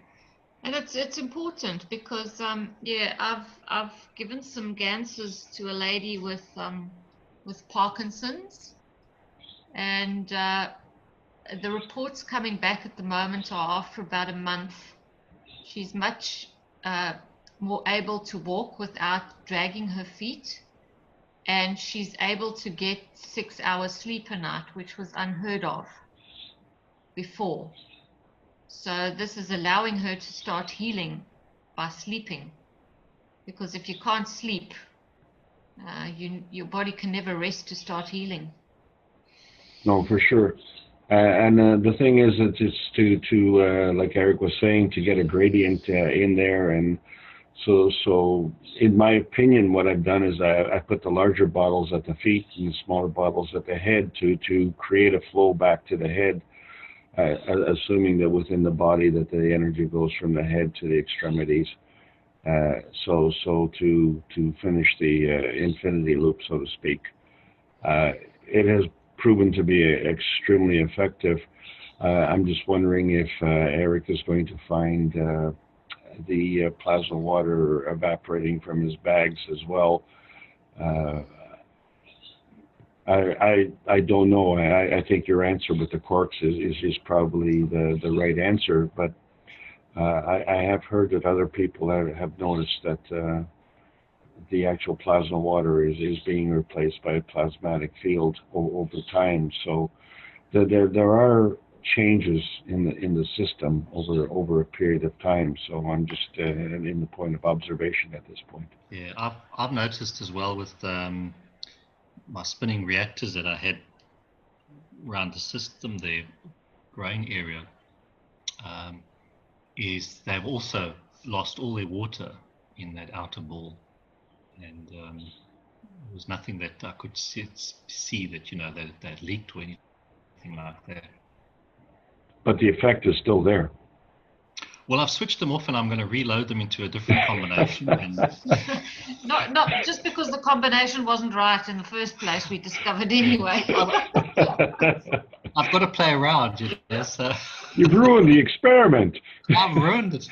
And it's important because I've given some ganses to a lady with Parkinson's, and the reports coming back at the moment are after about a month. She's much more able to walk without dragging her feet, and she's able to get 6 hours sleep a night, which was unheard of before. So this is allowing her to start healing by sleeping, because if you can't sleep, your body can never rest to start healing. No, for sure. And the thing is, it's to like Eric was saying, to get a gradient in there. And so in my opinion, what I've done is I put the larger bottles at the feet and the smaller bottles at the head to create a flow back to the head, assuming that within the body that the energy goes from the head to the extremities. So to finish the infinity loop, so to speak. It has proven to be extremely effective. I'm just wondering if Eric is going to find the plasma water evaporating from his bags as well. I don't know. I think your answer with the corks is probably the right answer, but I have heard that other people have noticed that the actual plasma water is being replaced by a plasmatic field over time. So there are changes in the system over a period of time. So I'm just in the point of observation at this point. Yeah, I've noticed as well with my spinning reactors that I had around the system, the growing area, is they've also lost all their water in that outer ball. And there was nothing that I could see that that leaked or anything like that. But the effect is still there. Well, I've switched them off and I'm going to reload them into a different combination. And not just because the combination wasn't right in the first place, we discovered anyway. I've got to play around, you know, so You've ruined the experiment. I've ruined it.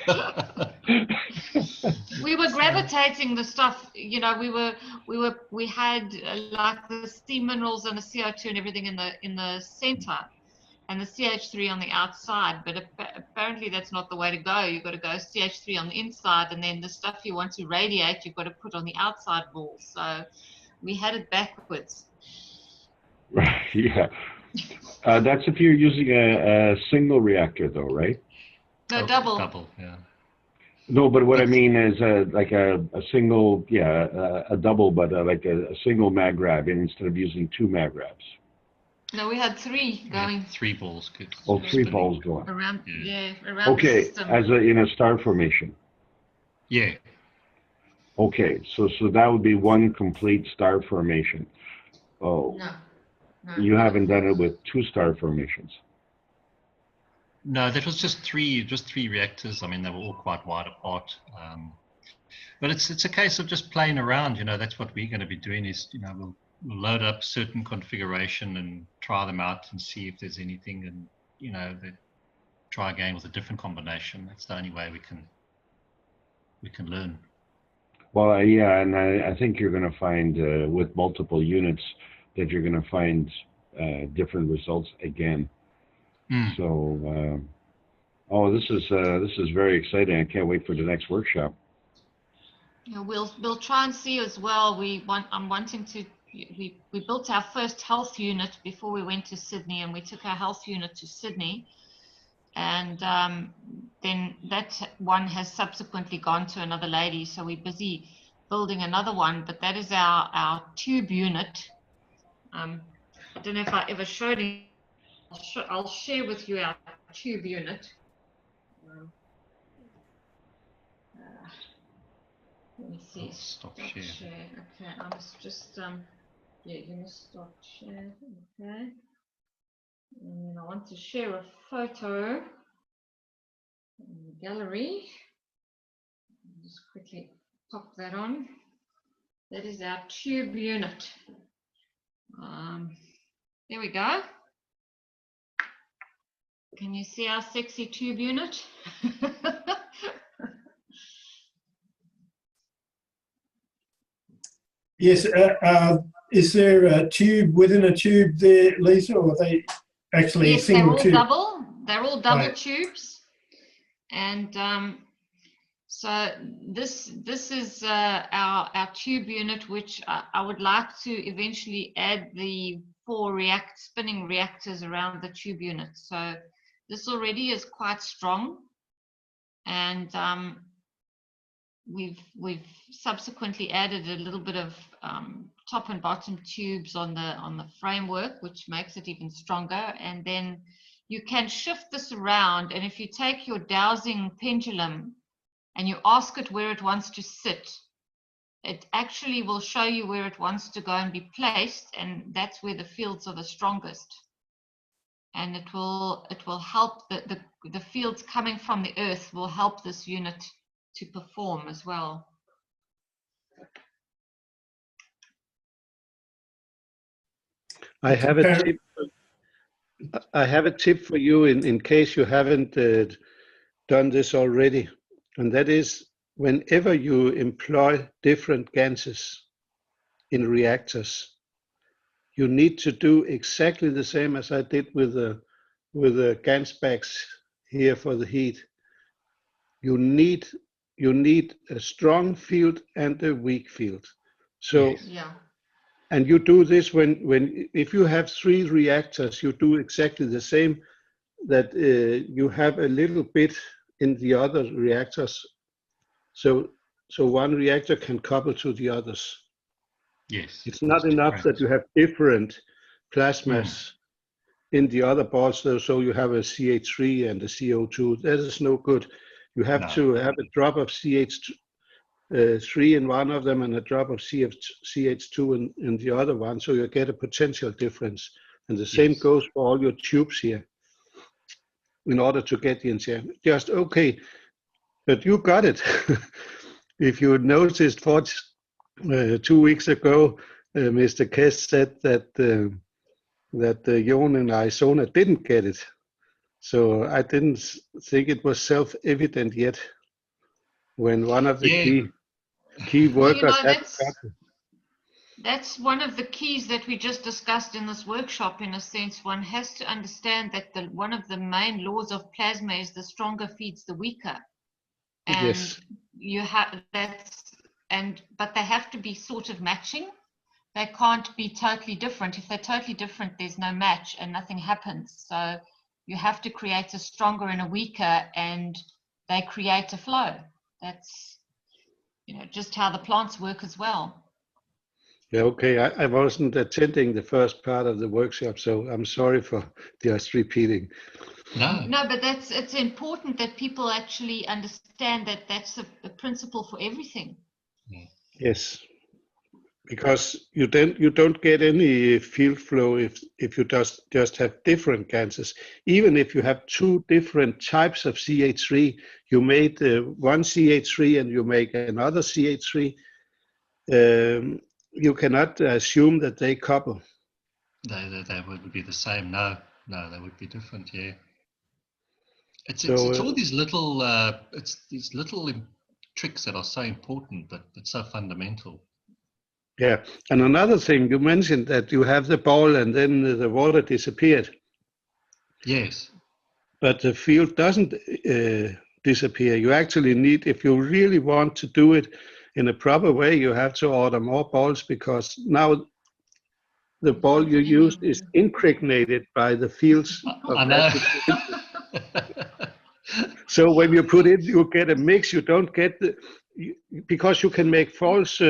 We were gravitating the stuff, you know, we had like the C minerals and the CO2 and everything in the center, and the CH3 on the outside, but apparently that's not the way to go. You've got to go CH3 on the inside, and then the stuff you want to radiate, you've got to put on the outside wall. So we had it backwards. Right, yeah. That's if you're using a single reactor though, right? No, double. Double, yeah. No, but what I mean is like a single, yeah, a double, but like a single mag-grab instead of using 2 mag-grabs. No, we had 3 going. Yeah, 3 balls. Oh, 3 balls going. Around, Yeah. around the Okay, system. as in a star formation. Yeah. Okay, so that would be one complete star formation. Oh, No. you haven't done it with 2 star formations. No, that was just three reactors. I mean, they were all quite wide apart. But it's a case of just playing around. You know, that's what we're going to be doing. Is, you know, we'll load up certain configuration and try them out and see if there's anything, and, you know, try again with a different combination. That's the only way we can learn. Well, yeah, and I think you're going to find with multiple units that you're going to find different results again. So, oh, this is very exciting. I can't wait for the next workshop. Yeah, we'll try and see as well. I'm wanting to. We built our first health unit before we went to Sydney, and we took our health unit to Sydney, and then that one has subsequently gone to another lady. So we're busy building another one, but that is our tube unit. I don't know if I ever showed you. I'll share with you our tube unit. Let me see. Stop share. Okay, I must just yeah, you must stop share. Okay. And then I want to share a photo in the gallery. I'll just quickly pop that on. That is our tube unit. There we go. Can you see our sexy tube unit? Yes. Is there a tube within a tube there, Lisa, or are they actually yes, single tube? They're all double Right. tubes, and so this is our tube unit, which I would like to eventually add the 4 spinning reactors around the tube unit. So this already is quite strong, and we've subsequently added a little bit of top and bottom tubes on the framework, which makes it even stronger. And then you can shift this around, and if you take your dowsing pendulum and you ask it where it wants to sit, it actually will show you where it wants to go and be placed, and that's where the fields are the strongest. And it will help the fields coming from the earth will help this unit to perform as well. I have a tip for you in case you haven't done this already, and that is whenever you employ different gases in reactors, you need to do exactly the same as I did with the GANS bags here for the heat. You need a strong field and a weak field. So Yes. Yeah. and you do this if you have 3 reactors, you do exactly the same, that you have a little bit in the other reactors. So one reactor can couple to the others. Yes. It's not enough that you have different plasmas in the other balls, so you have a CH3 and a CO2. That is no good. You have to have a drop of CH3 in one of them and a drop of CH2 in the other one, so you get a potential difference. And the same goes for all your tubes here, in order to get the NCM. Just okay, but you got it. If you noticed 2 weeks ago, Mr. Keshe said that that Jon and Arizona didn't get it. So I didn't think it was self-evident yet when one of the key Well, you workers know, had got it. that's one of the keys that we just discussed in this workshop. In a sense, one has to understand that one of the main laws of plasma is the stronger feeds the weaker, and Yes. you have but they have to be sort of matching. They can't be totally different. If they're totally different, there's no match and nothing happens. So you have to create a stronger and a weaker, and they create a flow. That's, you know, just how the plants work as well. Yeah, okay. I wasn't attending the first part of the workshop, so I'm sorry for just repeating. No, but it's important that people actually understand that that's a principle for everything. Yes, because you don't get any field flow if you just have different gases. Even if you have two different types of CH3, you made one CH3 and you make another CH3. You cannot assume that they couple. They would be the same. No, they would be different. Yeah. It's all these little these little tricks that are so important, but so fundamental. Yeah, and another thing you mentioned that you have the ball and then the water disappeared. Yes. But the field doesn't disappear. You actually need, if you really want to do it in a proper way, you have to order more balls, because now the ball you used is impregnated by the fields of I know. So when you put it, you get a mix. You don't get because you can make false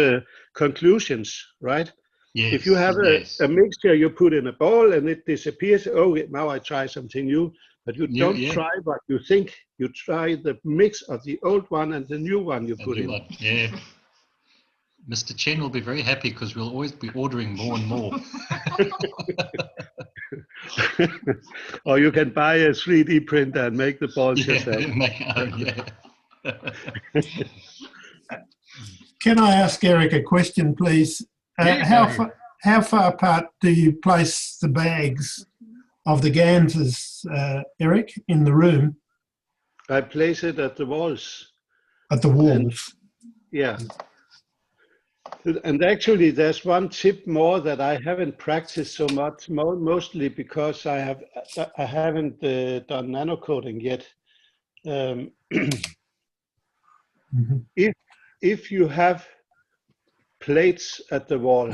conclusions, right? Yes, if you have a mixture, you put in a bowl and it disappears. Oh, now I try something new. But you don't try what you think. You try the mix of the old one and the new one you put in. Yeah. Mr. Chen will be very happy because we'll always be ordering more and more. Or you can buy a 3D printer and make the balls yourself. Can I ask Eric a question, please? How far apart do you place the bags of the ganses, Eric, in the room? I place it at the walls. At the walls? Yeah. And actually, there's one tip more that I haven't practiced so much, mostly because I haven't done nano coating yet. If you have plates at the wall,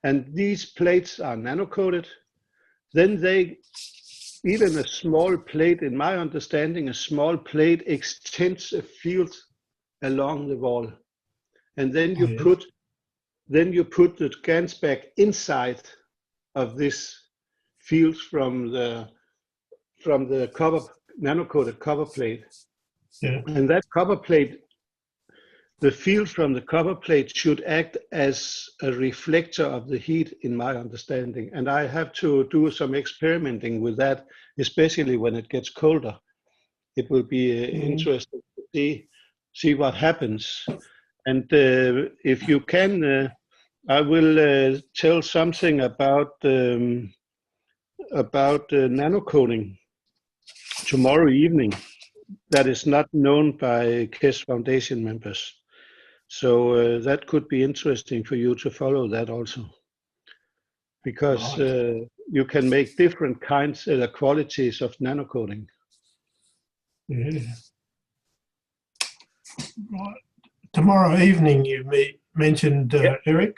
and these plates are nano coated, then even a small plate, in my understanding, a small plate extends a field along the wall. And then you put the GANs back inside of this field from the copper nano-coated copper plate. Yeah. And that copper plate, the field from the copper plate should act as a reflector of the heat, in my understanding. And I have to do some experimenting with that, especially when it gets colder. It will be interesting to see what happens. And if you can, I will tell something about nano coating tomorrow evening that is not known by KESH Foundation members. So that could be interesting for you to follow that also, because you can make different kinds of qualities of nano coating. Yeah. Right. Tomorrow evening, you mentioned, Eric.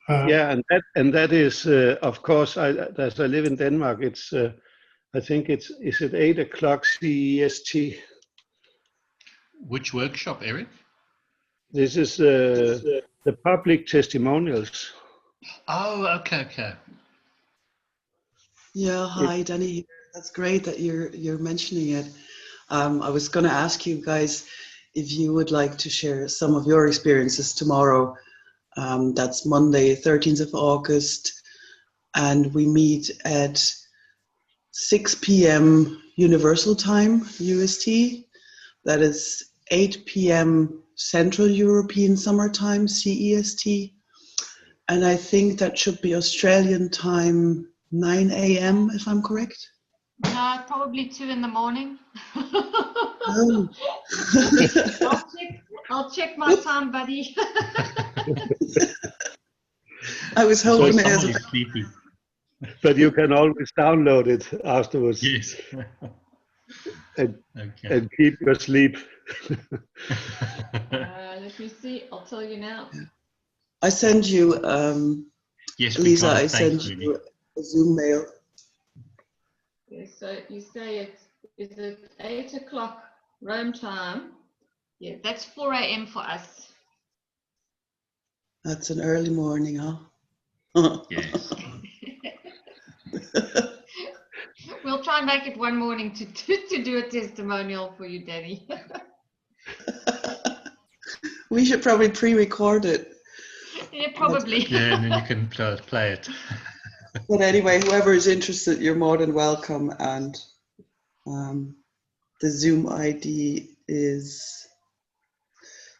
Yeah, and that is, of course, as I live in Denmark, it's I think is it 8 o'clock CEST. Which workshop, Eric? This is the public testimonials. Oh, okay. Yeah, hi, Danny. That's great that you're mentioning it. I was going to ask you guys if you would like to share some of your experiences tomorrow. That's Monday, 13th of August, and we meet at 6 p.m. Universal Time, UST. That is 8 p.m. Central European Summer Time, CEST. And I think that should be Australian time, 9 a.m. if I'm correct. No, probably 2 in the morning. Oh. I'll check my time, buddy. I was So hoping someone as is sleepy. But you can always download it afterwards Yes. and, Okay. and keep your sleep. Let me see. I'll tell you now. I send you, Yes, we Lisa, got it. I Thanks, send Rudy. you a Zoom mail. Okay, so you say is it 8 o'clock Rome time? Yeah, that's 4 a.m. for us. That's an early morning, huh? Yes. We'll try and make it one morning to do a testimonial for you, Danny. We should probably pre-record it. Yeah, probably. Yeah, and then you can play it. But anyway, whoever is interested, you're more than welcome. And the Zoom ID is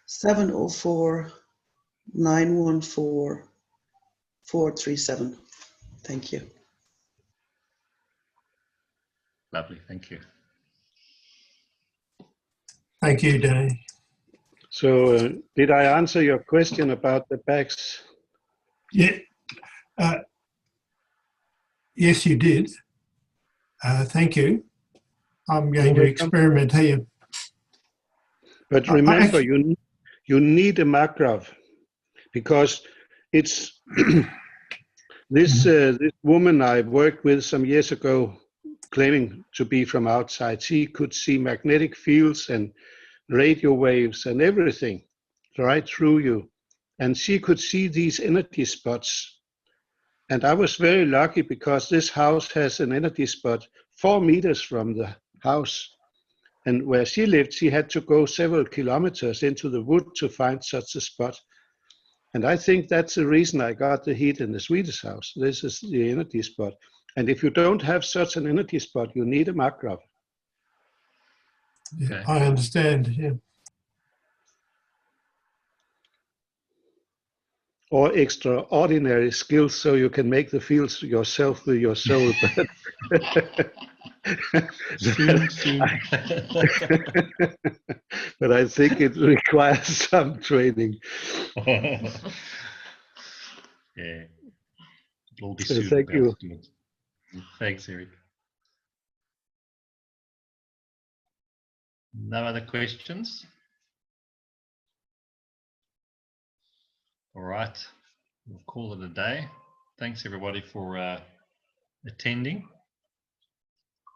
704-914-437. Thank you. Lovely. Thank you. Thank you, Danny. So did I answer your question about the bags? Yeah. Yes, you did. Thank you. I'm going to experiment here. But remember, you need a Magrov, because it's this woman I worked with some years ago, claiming to be from outside. She could see magnetic fields and radio waves and everything right through you, and she could see these energy spots. And I was very lucky because this house has an energy spot 4 meters from the house. And where she lived, she had to go several kilometers into the wood to find such a spot. And I think that's the reason I got the heat in the Swedish house. This is the energy spot. And if you don't have such an energy spot, you need a Magrov. Yeah, I understand, yeah. Or extraordinary skills so you can make the fields yourself with your soul. Soon. But I think it requires some training. Yeah. It'll be So soon. thank you. Thanks, Eric. No other questions? All right. We'll call it a day. Thanks, everybody, for attending.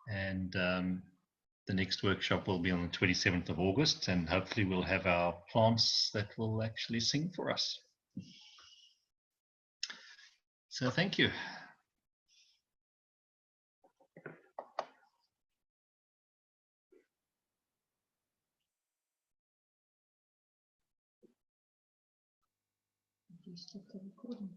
And the next workshop will be on the 27th of August, and hopefully we'll have our plants that will actually sing for us. So thank you. Stop the recording.